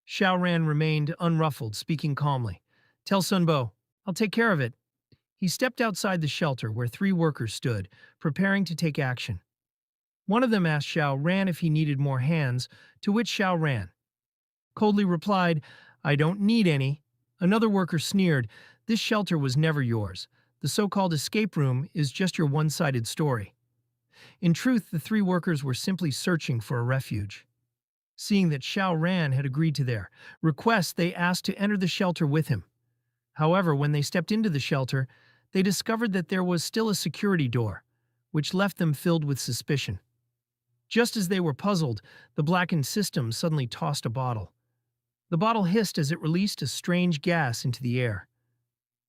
Xiao Ran remained unruffled, speaking calmly. Tell Sunbo, I'll take care of it. He stepped outside the shelter where 3 workers stood, preparing to take action. One of them asked Xiao Ran if he needed more hands, to which Xiao Ran coldly replied, I don't need any. Another worker sneered, This shelter was never yours. The so-called escape room is just your one-sided story. In truth, the 3 workers were simply searching for a refuge. Seeing that Xiao Ran had agreed to their request, they asked to enter the shelter with him. However, when they stepped into the shelter, they discovered that there was still a security door, which left them filled with suspicion. Just as they were puzzled, the blackened system suddenly tossed a bottle. The bottle hissed as it released a strange gas into the air.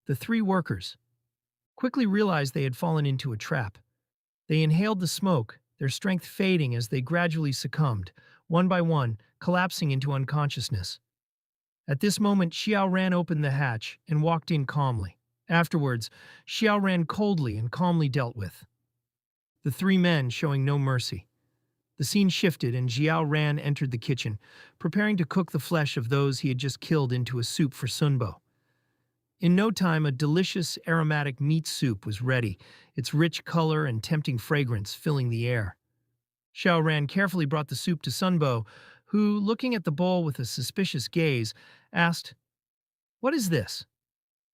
The 3 workers quickly realized they had fallen into a trap. They inhaled the smoke, their strength fading as they gradually succumbed, one by one, collapsing into unconsciousness. At this moment, Xiao Ran opened the hatch and walked in calmly. Afterwards, Xiao Ran coldly and calmly dealt with the 3 men, showing no mercy. The scene shifted and Xiao Ran entered the kitchen, preparing to cook the flesh of those he had just killed into a soup for Sunbo. In no time, a delicious, aromatic meat soup was ready, its rich color and tempting fragrance filling the air. Xiao Ran carefully brought the soup to Sunbo, who, looking at the bowl with a suspicious gaze, asked, What is this?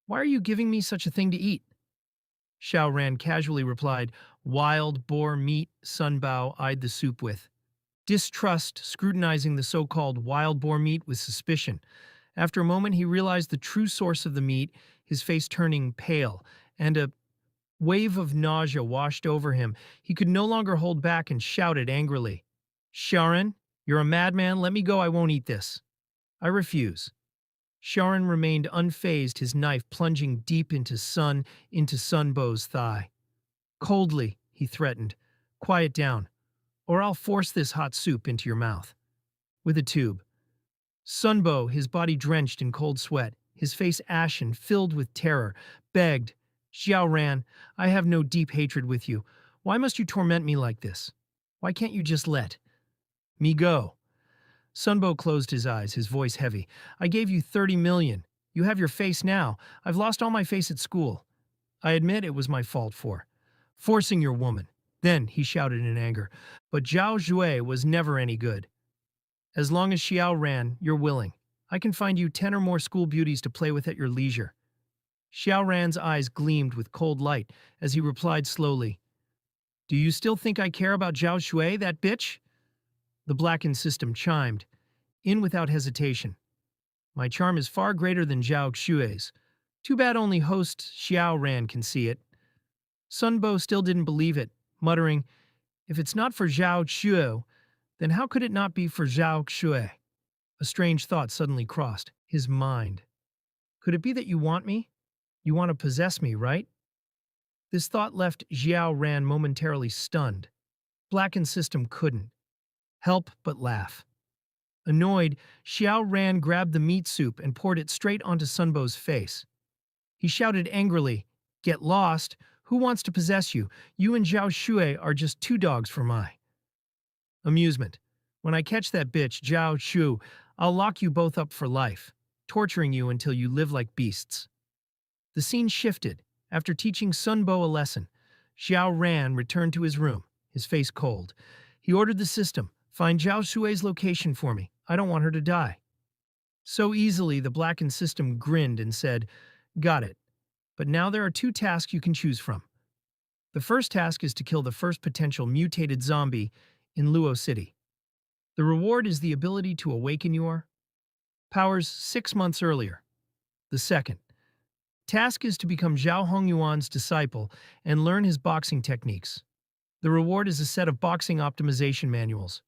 Why are you giving me such a thing to eat? Xiao Ran casually replied, Wild boar meat. Sunbao eyed the soup with distrust, scrutinizing the so-called wild boar meat with suspicion. After a moment, he realized the true source of the meat, his face turning pale, and a wave of nausea washed over him. He could no longer hold back and shouted angrily, Sharon, you're a madman. Let me go. I won't eat this. I refuse. Sharon remained unfazed, his knife plunging deep into Sunbo's thigh. Coldly, he threatened, Quiet down, or I'll force this hot soup into your mouth. With a tube. Sunbo, his body drenched in cold sweat, his face ashen, filled with terror, begged, Xiao Ran, I have no deep hatred with you. Why must you torment me like this? Why can't you just let me go? Sunbo closed his eyes, his voice heavy. I gave you 30 million. You have your face now. I've lost all my face at school. I admit it was my fault for forcing your woman. Then he shouted in anger, but Zhao Jue was never any good. As long as Xiao Ran, you're willing. I can find you 10 or more school beauties to play with at your leisure. Xiao Ran's eyes gleamed with cold light as he replied slowly, Do you still think I care about Zhao Shui, that bitch? The blackened system chimed, in without hesitation. My charm is far greater than Zhao Xue's. Too bad only host Xiao Ran can see it. Sun Bo still didn't believe it, muttering, If it's not for Zhao Xue, then how could it not be for Zhao Xue? A strange thought suddenly crossed his mind. Could it be that you want me? You want to possess me, right? This thought left Xiao Ran momentarily stunned. Blackened system couldn't help but laugh. Annoyed, Xiao Ran grabbed the meat soup and poured it straight onto Sunbo's face. He shouted angrily, Get lost! Who wants to possess you? You and Zhao Xue are just two dogs for my amusement. When I catch that bitch, Zhao Xu, I'll lock you both up for life, torturing you until you live like beasts. The scene shifted. After teaching Sunbo a lesson, Xiao Ran returned to his room, his face cold. He ordered the system, Find Zhao Xue's location for me. I don't want her to die. So easily, the blackened system grinned and said, Got it. But now there are two tasks you can choose from. The first task is to kill the first potential mutated zombie in Luo City. The reward is the ability to awaken your powers 6 months earlier. The second task is to become Zhao Hongyuan's disciple and learn his boxing techniques. The reward is a set of boxing optimization manuals.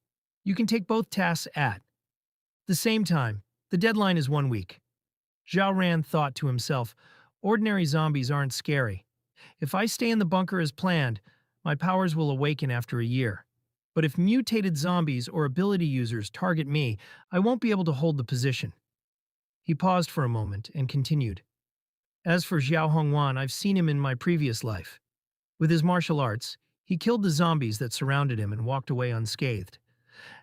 You can take both tasks at the same time. The deadline is 1 week. Zhao Ran thought to himself, Ordinary zombies aren't scary. If I stay in the bunker as planned, my powers will awaken after a year. But if mutated zombies or ability users target me, I won't be able to hold the position. He paused for a moment and continued. As for Zhao Hongwan, I've seen him in my previous life. With his martial arts, he killed the zombies that surrounded him and walked away unscathed.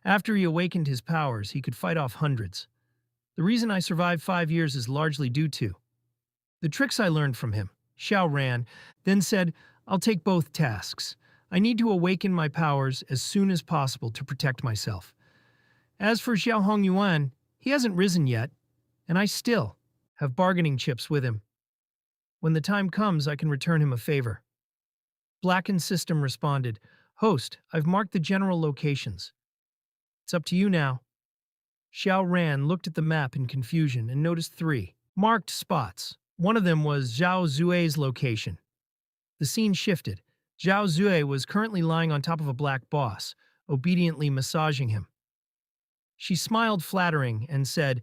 After he awakened his powers, he could fight off hundreds. The reason I survived 5 years is largely due to the tricks I learned from him. Xiao Ran then said, I'll take both tasks. I need to awaken my powers as soon as possible to protect myself. As for Xiao Hongyuan, he hasn't risen yet, and I still have bargaining chips with him. When the time comes, I can return him a favor. Blackened System responded, Host, I've marked the general locations. It's up to you now. Xiao Ran looked at the map in confusion and noticed 3 marked spots. One of them was Zhao Zue's location. The scene shifted. Zhao Zue was currently lying on top of a black boss, obediently massaging him. She smiled flattering and said,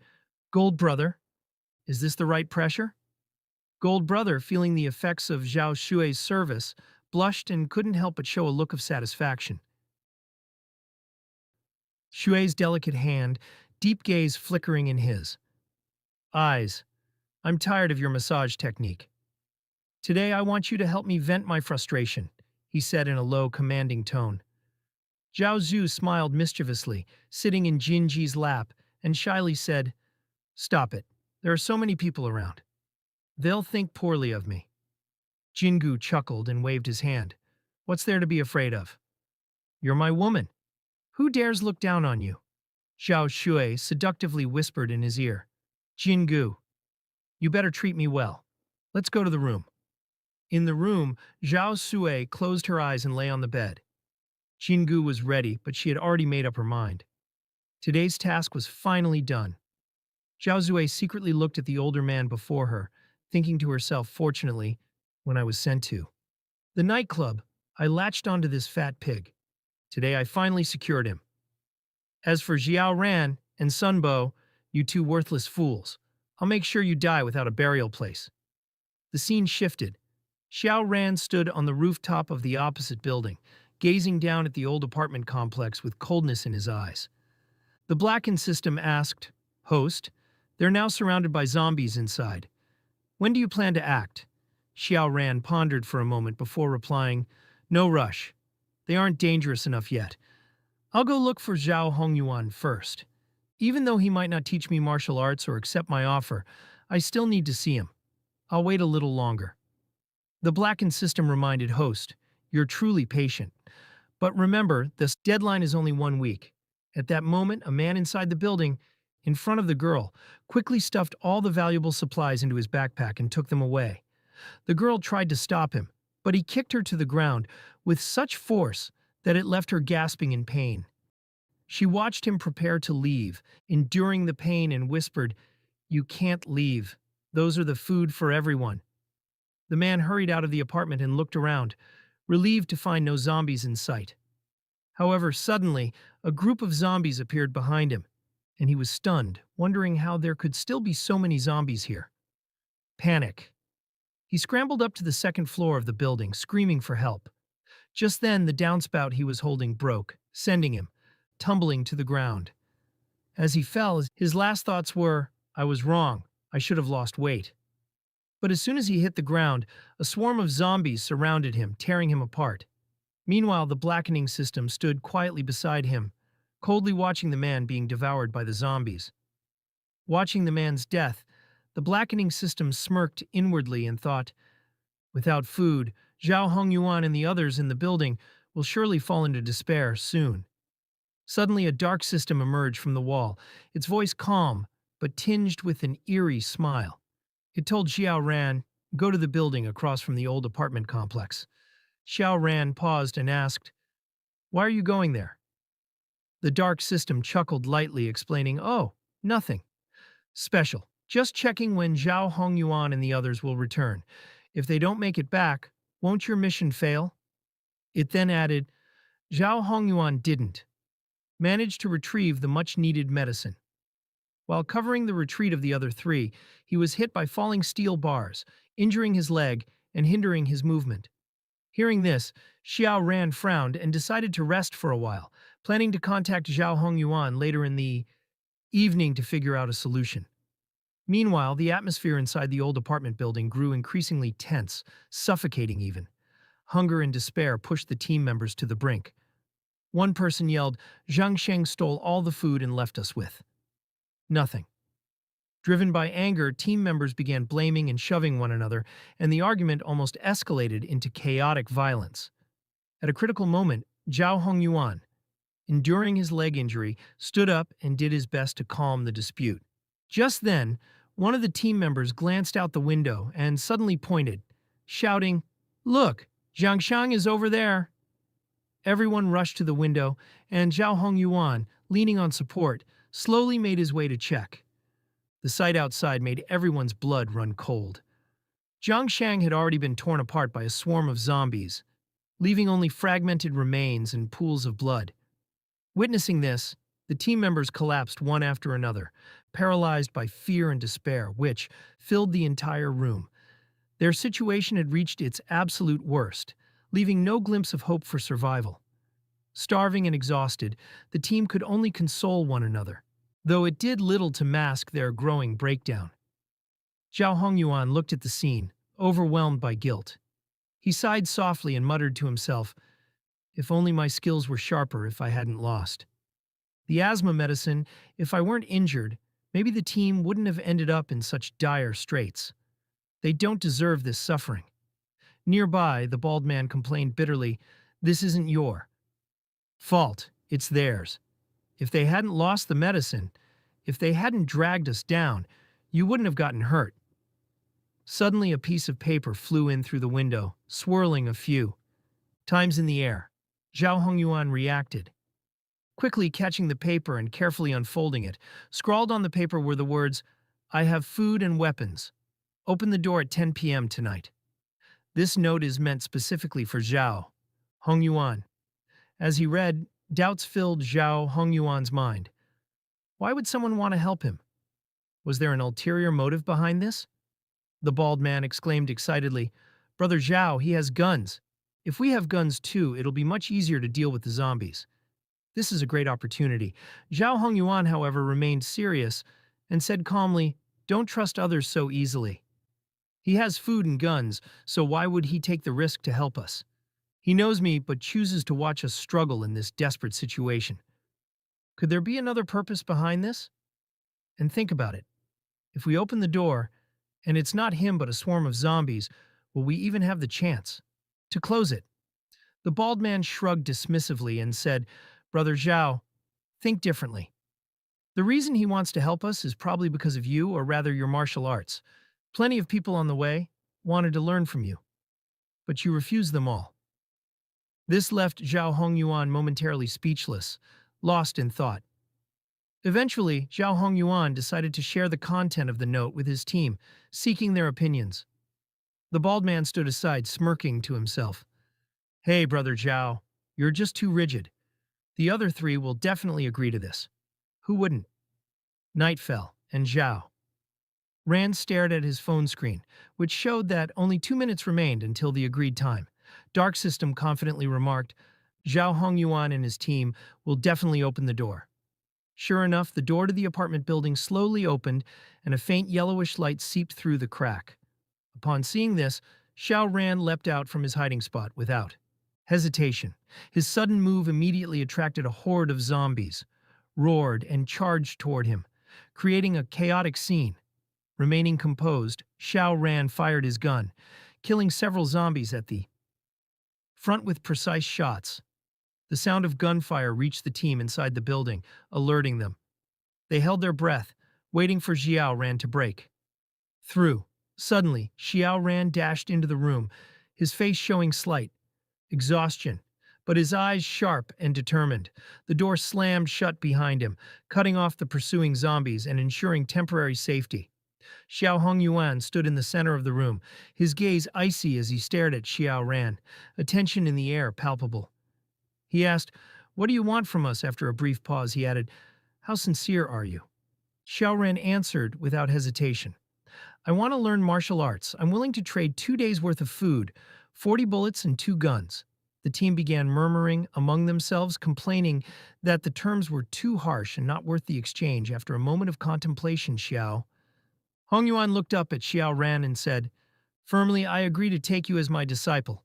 Gold brother, is this the right pressure? Gold brother, feeling the effects of Zhao Xue's service, blushed and couldn't help but show a look of satisfaction. Xue's delicate hand, deep gaze flickering in his eyes. I'm tired of your massage technique. Today I want you to help me vent my frustration, he said in a low, commanding tone. Zhao Zhu smiled mischievously, sitting in Jinji's lap, and shyly said, Stop it. There are so many people around. They'll think poorly of me. Jingu chuckled and waved his hand. What's there to be afraid of? You're my woman. Who dares look down on you? Zhao Xue seductively whispered in his ear. Jingu, you better treat me well. Let's go to the room. In the room, Zhao Xue closed her eyes and lay on the bed. Jingu was ready, but she had already made up her mind. Today's task was finally done. Zhao Xue secretly looked at the older man before her, thinking to herself, fortunately, when I was sent to the nightclub, I latched onto this fat pig. Today I finally secured him. As for Xiao Ran and Sunbo, you two worthless fools, I'll make sure you die without a burial place. The scene shifted. Xiao Ran stood on the rooftop of the opposite building, gazing down at the old apartment complex with coldness in his eyes. The blackened system asked, Host, they're now surrounded by zombies inside. When do you plan to act? Xiao Ran pondered for a moment before replying, No rush. They aren't dangerous enough yet. I'll go look for Zhao Hongyuan first. Even though he might not teach me martial arts or accept my offer, I still need to see him. I'll wait a little longer. The blackened system reminded Host, You're truly patient. But remember, this deadline is only 1 week, At that moment, a man inside the building, in front of the girl, quickly stuffed all the valuable supplies into his backpack and took them away. The girl tried to stop him, but he kicked her to the ground with such force that it left her gasping in pain. She watched him prepare to leave, enduring the pain, and whispered, "You can't leave. Those are the food for everyone." The man hurried out of the apartment and looked around, relieved to find no zombies in sight. However, suddenly, a group of zombies appeared behind him, and he was stunned, wondering how there could still be so many zombies here. Panic. He scrambled up to the second floor of the building, screaming for help. Just then, the downspout he was holding broke, sending him tumbling to the ground. As he fell, his last thoughts were, "I was wrong. I should have lost weight." But as soon as he hit the ground, a swarm of zombies surrounded him, tearing him apart. Meanwhile, the blackening system stood quietly beside him, coldly watching the man being devoured by the zombies. Watching the man's death, the blackening system smirked inwardly and thought, "Without food, Zhao Hongyuan and the others in the building will surely fall into despair soon." Suddenly, a dark system emerged from the wall, its voice calm, but tinged with an eerie smile. It told Xiao Ran, "Go to the building across from the old apartment complex." Xiao Ran paused and asked, "Why are you going there?" The dark system chuckled lightly, explaining, "Oh, nothing special. Just checking when Zhao Hongyuan and the others will return. If they don't make it back, won't your mission fail?" It then added, "Zhao Hongyuan didn't managed to retrieve the much-needed medicine. While covering the retreat of the other three, he was hit by falling steel bars, injuring his leg and hindering his movement." Hearing this, Xiao Ran frowned and decided to rest for a while, planning to contact Zhao Hongyuan later in the evening to figure out a solution. Meanwhile, the atmosphere inside the old apartment building grew increasingly tense, suffocating even. Hunger and despair pushed the team members to the brink. One person yelled, "Zhang Sheng stole all the food and left us with nothing." Driven by anger, team members began blaming and shoving one another, and the argument almost escalated into chaotic violence. At a critical moment, Zhao Hongyuan, enduring his leg injury, stood up and did his best to calm the dispute. Just then, one of the team members glanced out the window and suddenly pointed, shouting, "Look, Zhang Shang is over there." Everyone rushed to the window, and Zhao Hongyuan, leaning on support, slowly made his way to check. The sight outside made everyone's blood run cold. Zhang Shang had already been torn apart by a swarm of zombies, leaving only fragmented remains and pools of blood. Witnessing this, the team members collapsed one after another, paralyzed by fear and despair, which filled the entire room. Their situation had reached its absolute worst, leaving no glimpse of hope for survival. Starving and exhausted, the team could only console one another, though it did little to mask their growing breakdown. Zhao Hongyuan looked at the scene, overwhelmed by guilt. He sighed softly and muttered to himself, "If only my skills were sharper if I hadn't lost. The asthma medicine, if I weren't injured, maybe the team wouldn't have ended up in such dire straits. They don't deserve this suffering." Nearby, the bald man complained bitterly, "This isn't your fault, it's theirs. If they hadn't lost the medicine, if they hadn't dragged us down, you wouldn't have gotten hurt." Suddenly, a piece of paper flew in through the window, swirling a few times in the air. Zhao Hongyuan reacted. Quickly catching the paper and carefully unfolding it, scrawled on the paper were the words, "I have food and weapons. Open the door at 10 p.m. tonight." This note is meant specifically for Zhao Hongyuan. As he read, doubts filled Zhao Hongyuan's mind. Why would someone want to help him? Was there an ulterior motive behind this? The bald man exclaimed excitedly, "Brother Zhao, he has guns. If we have guns too, it'll be much easier to deal with the zombies." This is a great opportunity. Zhao Hongyuan, however, remained serious and said calmly, "Don't trust others so easily. He has food and guns, so why would he take the risk to help us? He knows me but chooses to watch us struggle in this desperate situation. Could there be another purpose behind this? And think about it. If we open the door, and it's not him but a swarm of zombies, will we even have the chance to close it?" The bald man shrugged dismissively and said, "Brother Zhao, Think differently. The reason he wants to help us is probably because of you, or rather your martial arts. Plenty of people on the way wanted to learn from you, but you refused them all. This left Zhao Hongyuan momentarily speechless, lost in thought. Eventually, Zhao Hongyuan decided to share the content of the note with his team, seeking their opinions. The bald man stood aside, smirking to himself. Hey, brother Zhao, you're just too rigid. The other three will definitely agree to this. Who wouldn't? Night fell, and Zhao Rand stared at his phone screen, which showed that only 2 minutes remained until the agreed time. Dark System confidently remarked, Zhao Hongyuan and his team will definitely open the door. Sure enough, the door to the apartment building slowly opened, and a faint yellowish light seeped through the crack. Upon seeing this, Xiao Ran leapt out from his hiding spot without hesitation. His sudden move immediately attracted a horde of zombies, roared and charged toward him, creating a chaotic scene. Remaining composed, Xiao Ran fired his gun, killing several zombies at the front with precise shots. The sound of gunfire reached the team inside the building, alerting them. They held their breath, waiting for Xiao Ran to break through. Suddenly, Xiao Ran dashed into the room, his face showing slight exhaustion, but his eyes sharp and determined. The door slammed shut behind him, cutting off the pursuing zombies and ensuring temporary safety. Xiao Hongyuan stood in the center of the room, his gaze icy as he stared at Xiao Ran, a tension in the air palpable. He asked, "What do you want from us?" After a brief pause, he added, "How sincere are you?" Xiao Ran answered without hesitation, "I want to learn martial arts. I'm willing to trade 2 days' worth of food, 40 bullets and 2 guns." The team began murmuring among themselves, complaining that the terms were too harsh and not worth the exchange. After a moment of contemplation, Xiao Hongyuan looked up at Xiao Ran and said, "Firmly, I agree to take you as my disciple."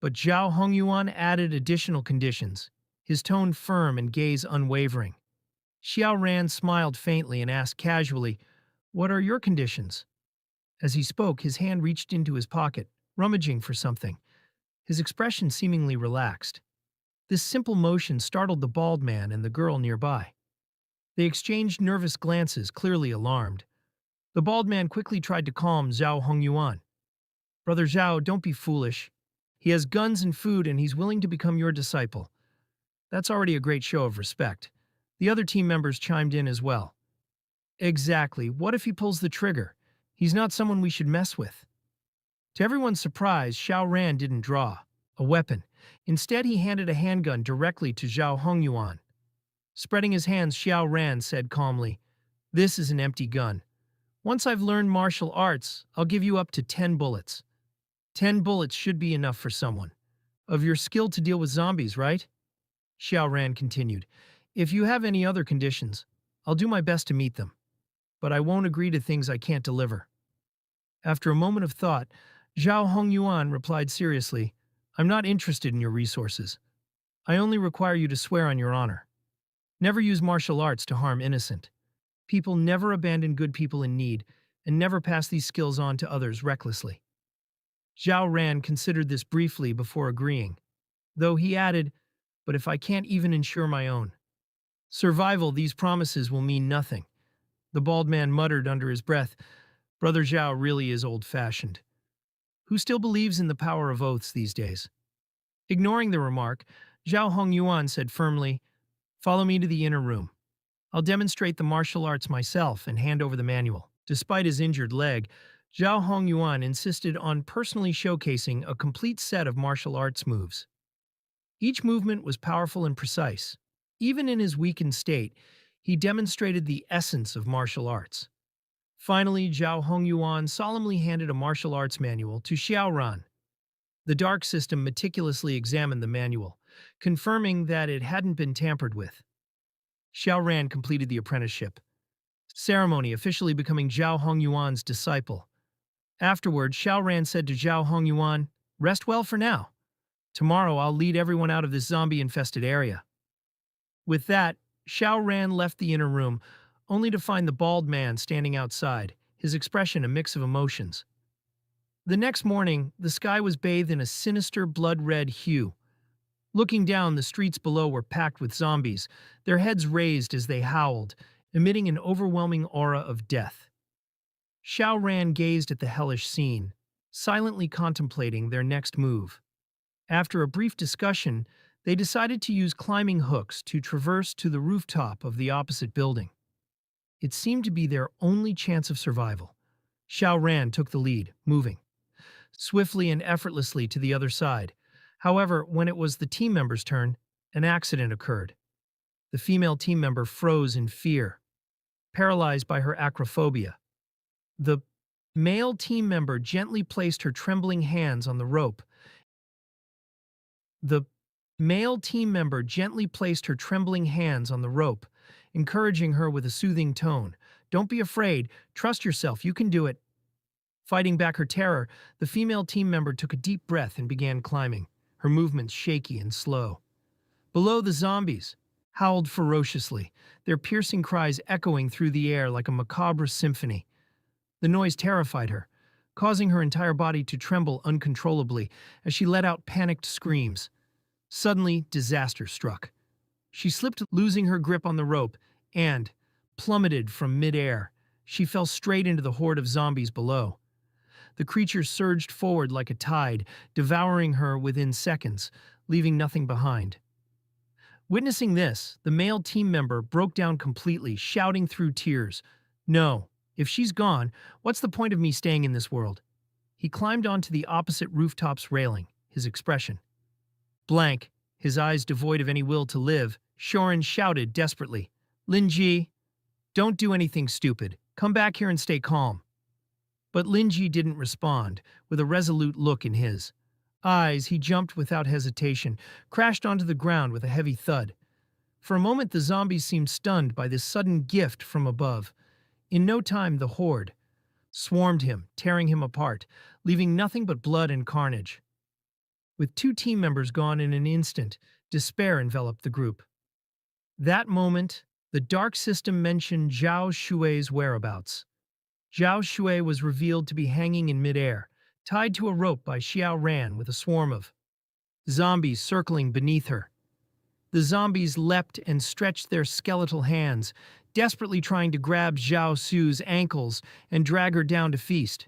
But Zhao Hongyuan added additional conditions, his tone firm and gaze unwavering. Xiao Ran smiled faintly and asked casually, "What are your conditions?" As he spoke, his hand reached into his pocket, rummaging for something, his expression seemingly relaxed. This simple motion startled the bald man and the girl nearby. They exchanged nervous glances, clearly alarmed. The bald man quickly tried to calm Zhao Hongyuan. "Brother Zhao, don't be foolish. He has guns and food and he's willing to become your disciple. That's already a great show of respect." The other team members chimed in as well. "Exactly. What if he pulls the trigger? He's not someone we should mess with." To everyone's surprise, Xiao Ran didn't draw a weapon. Instead, he handed a handgun directly to Zhao Hongyuan. Spreading his hands, Xiao Ran said calmly, "This is an empty gun. Once I've learned martial arts, I'll give you up to 10 bullets. 10 bullets should be enough for someone of your skill to deal with zombies, right?" Xiao Ran continued, "If you have any other conditions, I'll do my best to meet them. But I won't agree to things I can't deliver." After a moment of thought, Zhao Hongyuan replied seriously, "I'm not interested in your resources. I only require you to swear on your honor. Never use martial arts to harm innocent. People never abandon good people in need, and never pass these skills on to others recklessly." Zhao Ran considered this briefly before agreeing, though he added, "But if I can't even ensure my own survival, these promises will mean nothing." The bald man muttered under his breath, "Brother Zhao really is old-fashioned. Who still believes in the power of oaths these days?" Ignoring the remark, Zhao Hongyuan said firmly, "Follow me to the inner room. I'll demonstrate the martial arts myself and hand over the manual." Despite his injured leg, Zhao Hongyuan insisted on personally showcasing a complete set of martial arts moves. Each movement was powerful and precise. Even in his weakened state, he demonstrated the essence of martial arts. Finally, Zhao Hongyuan solemnly handed a martial arts manual to Xiao Ran. The Dark System meticulously examined the manual, confirming that it hadn't been tampered with. Xiao Ran completed the apprenticeship ceremony, officially becoming Zhao Hongyuan's disciple. Afterward, Xiao Ran said to Zhao Hongyuan, "Rest well for now. Tomorrow I'll lead everyone out of this zombie-infested area." With that, Xiao Ran left the inner room, only to find the bald man standing outside, his expression a mix of emotions. The next morning, the sky was bathed in a sinister blood-red hue. Looking down, the streets below were packed with zombies, their heads raised as they howled, emitting an overwhelming aura of death. Xiao Ran gazed at the hellish scene, silently contemplating their next move. After a brief discussion, they decided to use climbing hooks to traverse to the rooftop of the opposite building. It seemed to be their only chance of survival. Xiao Ran took the lead, moving swiftly and effortlessly to the other side. However, when it was the team member's turn, an accident occurred. The female team member froze in fear, paralyzed by her acrophobia. The male team member gently placed her trembling hands on the rope. The male team member gently placed her trembling hands on the rope, encouraging her with a soothing tone. "Don't be afraid. Trust yourself. You can do it." Fighting back her terror, the female team member took a deep breath and began climbing, her movements shaky and slow. Below, the zombies howled ferociously, their piercing cries echoing through the air like a macabre symphony. The noise terrified her, causing her entire body to tremble uncontrollably as she let out panicked screams. Suddenly, disaster struck. She slipped, losing her grip on the rope, and, plummeted from midair, she fell straight into the horde of zombies below. The creatures surged forward like a tide, devouring her within seconds, leaving nothing behind. Witnessing this, the male team member broke down completely, shouting through tears, "No, if she's gone, what's the point of me staying in this world?" He climbed onto the opposite rooftop's railing, his expression blank, his eyes devoid of any will to live. Shorin shouted desperately, "Linji, don't do anything stupid. Come back here and stay calm." But Linji didn't respond, with a resolute look in his eyes. He jumped without hesitation, crashed onto the ground with a heavy thud. For a moment, the zombies seemed stunned by this sudden gift from above. In no time, the horde swarmed him, tearing him apart, leaving nothing but blood and carnage. With two team members gone in an instant, despair enveloped the group. That moment, the Dark System mentioned Zhao Shui's whereabouts. Zhao Shui was revealed to be hanging in midair, tied to a rope by Xiao Ran with a swarm of zombies circling beneath her. The zombies leapt and stretched their skeletal hands, desperately trying to grab Zhao Su's ankles and drag her down to feast.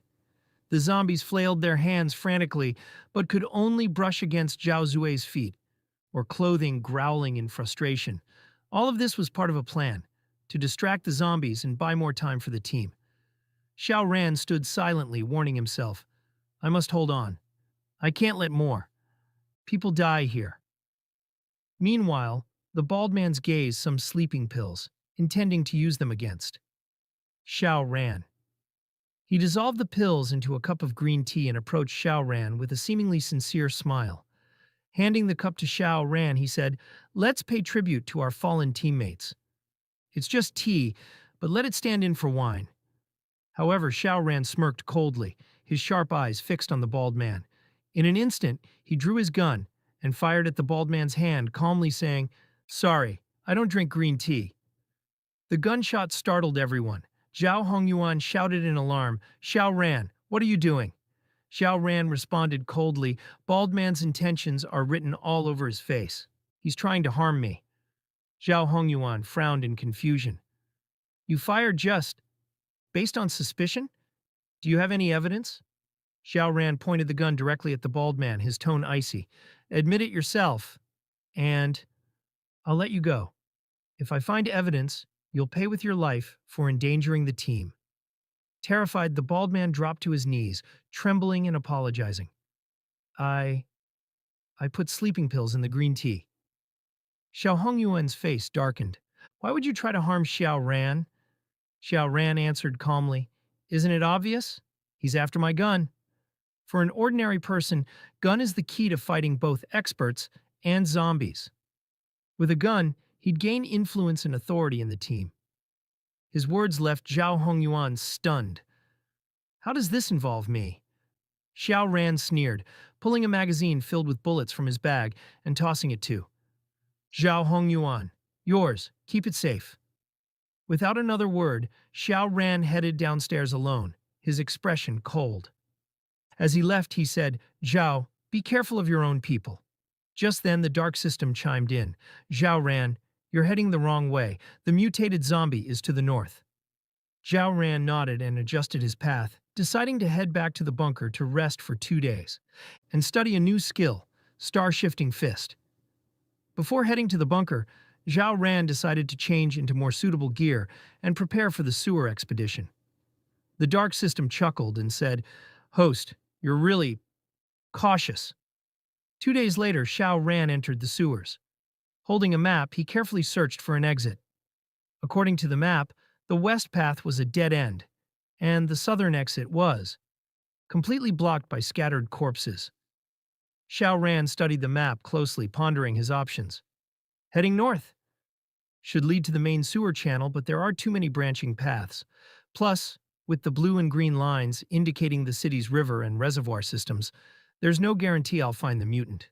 The zombies flailed their hands frantically, but could only brush against Zhao Zui's feet, or clothing, growling in frustration. All of this was part of a plan, to distract the zombies and buy more time for the team. Xiao Ran stood silently, warning himself, "I must hold on. I can't let more people die here." Meanwhile, the bald man's gazed some sleeping pills, intending to use them against Xiao Ran. He dissolved the pills into a cup of green tea and approached Xiao Ran with a seemingly sincere smile. Handing the cup to Xiao Ran, he said, "Let's pay tribute to our fallen teammates. It's just tea, but let it stand in for wine." However, Xiao Ran smirked coldly, his sharp eyes fixed on the bald man. In an instant, he drew his gun and fired at the bald man's hand, calmly saying, "Sorry, I don't drink green tea." The gunshot startled everyone. Zhao Hongyuan shouted in alarm, "Xiao Ran, what are you doing?" Xiao Ran responded coldly, "Bald man's intentions are written all over his face. He's trying to harm me." Zhao Hongyuan frowned in confusion. "You fired just based on suspicion? Do you have any evidence?" Xiao Ran pointed the gun directly at the bald man, his tone icy. "Admit it yourself, and I'll let you go. If I find evidence, you'll pay with your life for endangering the team." Terrified, the bald man dropped to his knees, trembling and apologizing. I put sleeping pills in the green tea." Xiao Hongyuan's face darkened. "Why would you try to harm Xiao Ran?" Xiao Ran answered calmly, "Isn't it obvious? He's after my gun." For an ordinary person, gun is the key to fighting both experts and zombies. With a gun, he'd gain influence and authority in the team. His words left Zhao Hongyuan stunned. "How does this involve me?" Xiao Ran sneered, pulling a magazine filled with bullets from his bag and tossing it to Zhao Hongyuan. "Yours. Keep it safe." Without another word, Xiao Ran headed downstairs alone, his expression cold. As he left, he said, "Zhao, be careful of your own people." Just then, the dark system chimed in. Zhao Ran, you're heading the wrong way. The mutated zombie is to the north. Zhao Ran nodded and adjusted his path, deciding to head back to the bunker to rest for 2 days and study a new skill, Star-Shifting Fist. Before heading to the bunker, Zhao Ran decided to change into more suitable gear and prepare for the sewer expedition. The dark system chuckled and said, Host, you're really cautious. 2 days later, Zhao Ran entered the sewers. Holding a map, he carefully searched for an exit. According to the map, the west path was a dead end, and the southern exit was completely blocked by scattered corpses. Zhao Ran studied the map closely, pondering his options. Heading north should lead to the main sewer channel, but there are too many branching paths. Plus, with the blue and green lines indicating the city's river and reservoir systems, there's no guarantee I'll find the mutant.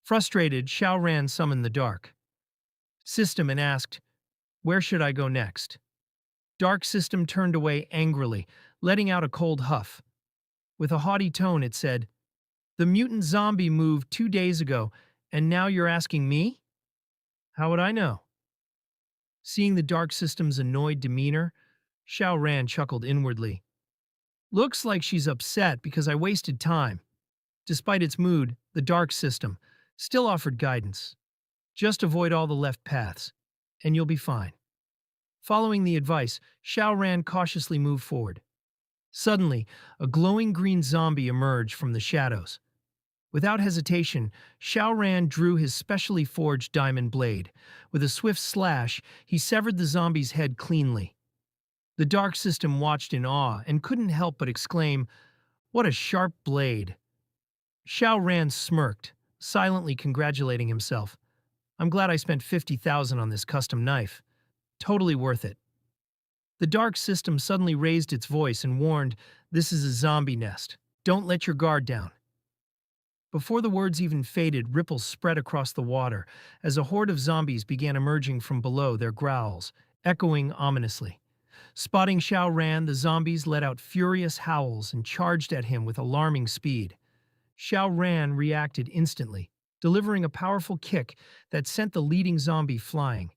Frustrated, Zhao Ran summoned the dark system and asked, Where should I go next? Dark system turned away angrily, letting out a cold huff. With a haughty tone, it said, The mutant zombie moved 2 days ago, and now you're asking me? How would I know? Seeing the dark system's annoyed demeanor, Zhao Ran chuckled inwardly. Looks like she's upset because I wasted time. Despite its mood, the dark system still offered guidance. Just avoid all the left paths, and you'll be fine. Following the advice, Zhao Ran cautiously moved forward. Suddenly, a glowing green zombie emerged from the shadows. Without hesitation, Zhao Ran drew his specially forged diamond blade. With a swift slash, he severed the zombie's head cleanly. The dark system watched in awe and couldn't help but exclaim, What a sharp blade! Zhao Ran smirked, silently congratulating himself. I'm glad I spent 50,000 on this custom knife. Totally worth it. The dark system suddenly raised its voice and warned, This is a zombie nest. Don't let your guard down. Before the words even faded, ripples spread across the water as a horde of zombies began emerging from below, their growls echoing ominously. Spotting Zhao Ran, the zombies let out furious howls and charged at him with alarming speed. Zhao Ran reacted instantly, delivering a powerful kick that sent the leading zombie flying.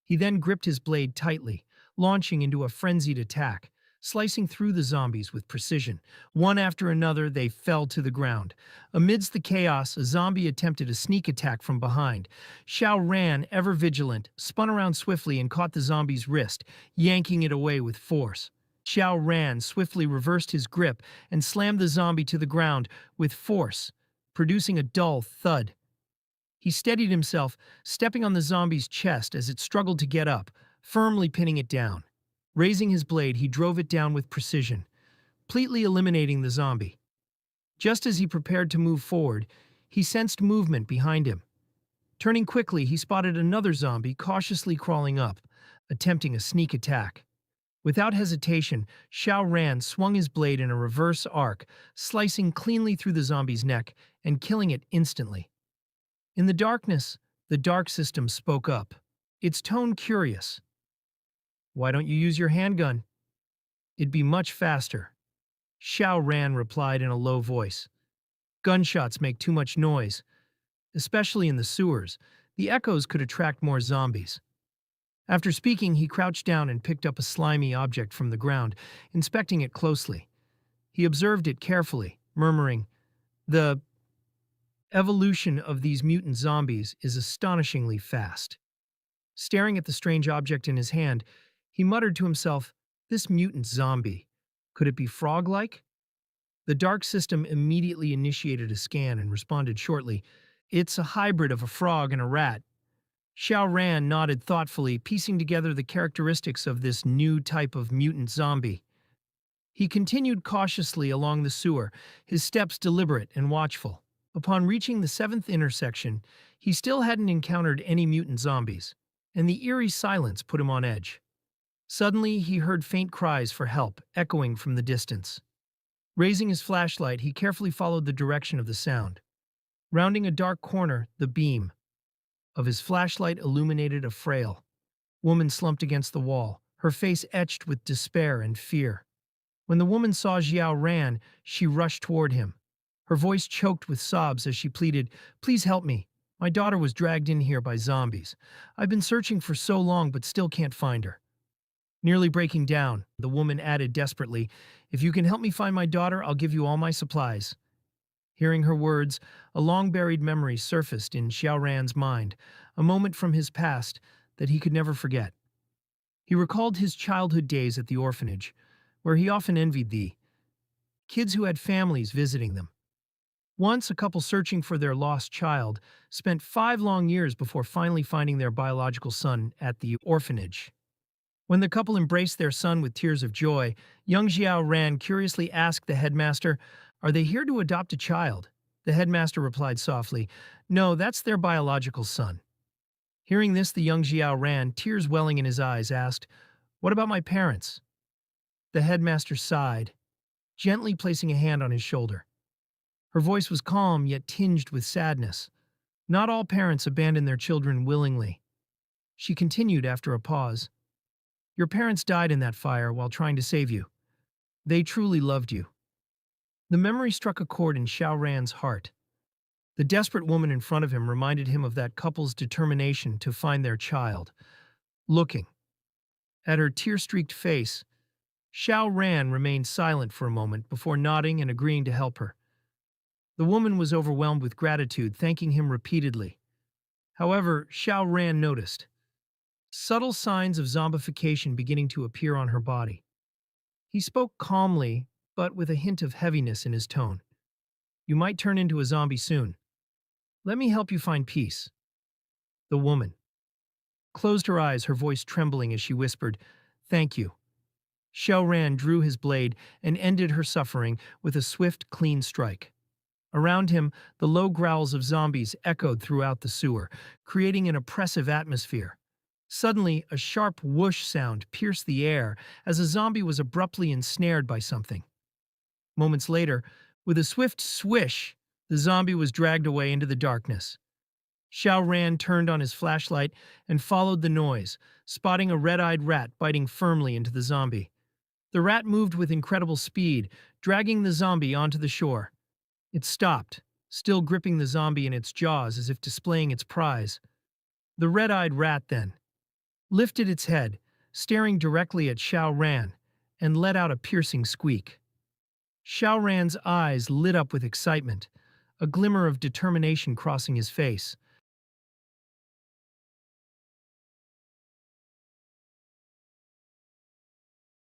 He then gripped his blade tightly, launching into a frenzied attack, slicing through the zombies with precision. One after another, they fell to the ground. Amidst the chaos, a zombie attempted a sneak attack from behind. Zhao Ran, ever vigilant, spun around swiftly and caught the zombie's wrist, yanking it away with force. Zhao Ran swiftly reversed his grip and slammed the zombie to the ground with force, producing a dull thud. He steadied himself, stepping on the zombie's chest as it struggled to get up, firmly pinning it down. Raising his blade, he drove it down with precision, completely eliminating the zombie. Just as he prepared to move forward, he sensed movement behind him. Turning quickly, he spotted another zombie cautiously crawling up, attempting a sneak attack. Without hesitation, Zhao Ran swung his blade in a reverse arc, slicing cleanly through the zombie's neck and killing it instantly. In the darkness, the dark system spoke up, its tone curious. Why don't you use your handgun? It'd be much faster. Zhao Ran replied in a low voice. Gunshots make too much noise. Especially in the sewers, the echoes could attract more zombies. After speaking, he crouched down and picked up a slimy object from the ground, inspecting it closely. He observed it carefully, murmuring, The evolution of these mutant zombies is astonishingly fast. Staring at the strange object in his hand, he muttered to himself, This mutant zombie, could it be frog-like? The dark system immediately initiated a scan and responded shortly, It's a hybrid of a frog and a rat. Zhao Ran nodded thoughtfully, piecing together the characteristics of this new type of mutant zombie. He continued cautiously along the sewer, his steps deliberate and watchful. Upon reaching the 7th intersection, he still hadn't encountered any mutant zombies, and the eerie silence put him on edge. Suddenly, he heard faint cries for help echoing from the distance. Raising his flashlight, he carefully followed the direction of the sound. Rounding a dark corner, the beam of his flashlight illuminated a frail woman slumped against the wall, her face etched with despair and fear. When the woman saw Zhao Ran, she rushed toward him. Her voice choked with sobs as she pleaded, Please help me. My daughter was dragged in here by zombies. I've been searching for so long but still can't find her. Nearly breaking down, the woman added desperately, "If you can help me find my daughter, I'll give you all my supplies." Hearing her words, a long-buried memory surfaced in Xiaoran's mind, a moment from his past that he could never forget. He recalled his childhood days at the orphanage, where he often envied the kids who had families visiting them. Once, a couple searching for their lost child spent 5 long years before finally finding their biological son at the orphanage. When the couple embraced their son with tears of joy, young Xiao Ran curiously asked the headmaster, "Are they here to adopt a child?" The headmaster replied softly, "No, that's their biological son." Hearing this, the young Xiao Ran, tears welling in his eyes, asked, "What about my parents?" The headmaster sighed, gently placing a hand on his shoulder. Her voice was calm yet tinged with sadness. "Not all parents abandon their children willingly." She continued after a pause, "Your parents died in that fire while trying to save you. They truly loved you." The memory struck a chord in Xiao Ran's heart. The desperate woman in front of him reminded him of that couple's determination to find their child. Looking at her tear-streaked face, Xiao Ran remained silent for a moment before nodding and agreeing to help her. The woman was overwhelmed with gratitude, thanking him repeatedly. However, Xiao Ran noticed subtle signs of zombification beginning to appear on her body. He spoke calmly, but with a hint of heaviness in his tone. "You might turn into a zombie soon. Let me help you find peace." The woman closed her eyes, her voice trembling as she whispered, "Thank you." Xiao Ran drew his blade and ended her suffering with a swift, clean strike. Around him, the low growls of zombies echoed throughout the sewer, creating an oppressive atmosphere. Suddenly, a sharp whoosh sound pierced the air as a zombie was abruptly ensnared by something. Moments later, with a swift swish, the zombie was dragged away into the darkness. Xiao Ran turned on his flashlight and followed the noise, spotting a red-eyed rat biting firmly into the zombie. The rat moved with incredible speed, dragging the zombie onto the shore. It stopped, still gripping the zombie in its jaws as if displaying its prize. The red-eyed rat then lifted its head, staring directly at Xiao Ran, and let out a piercing squeak. Xiao Ran's eyes lit up with excitement, a glimmer of determination crossing his face.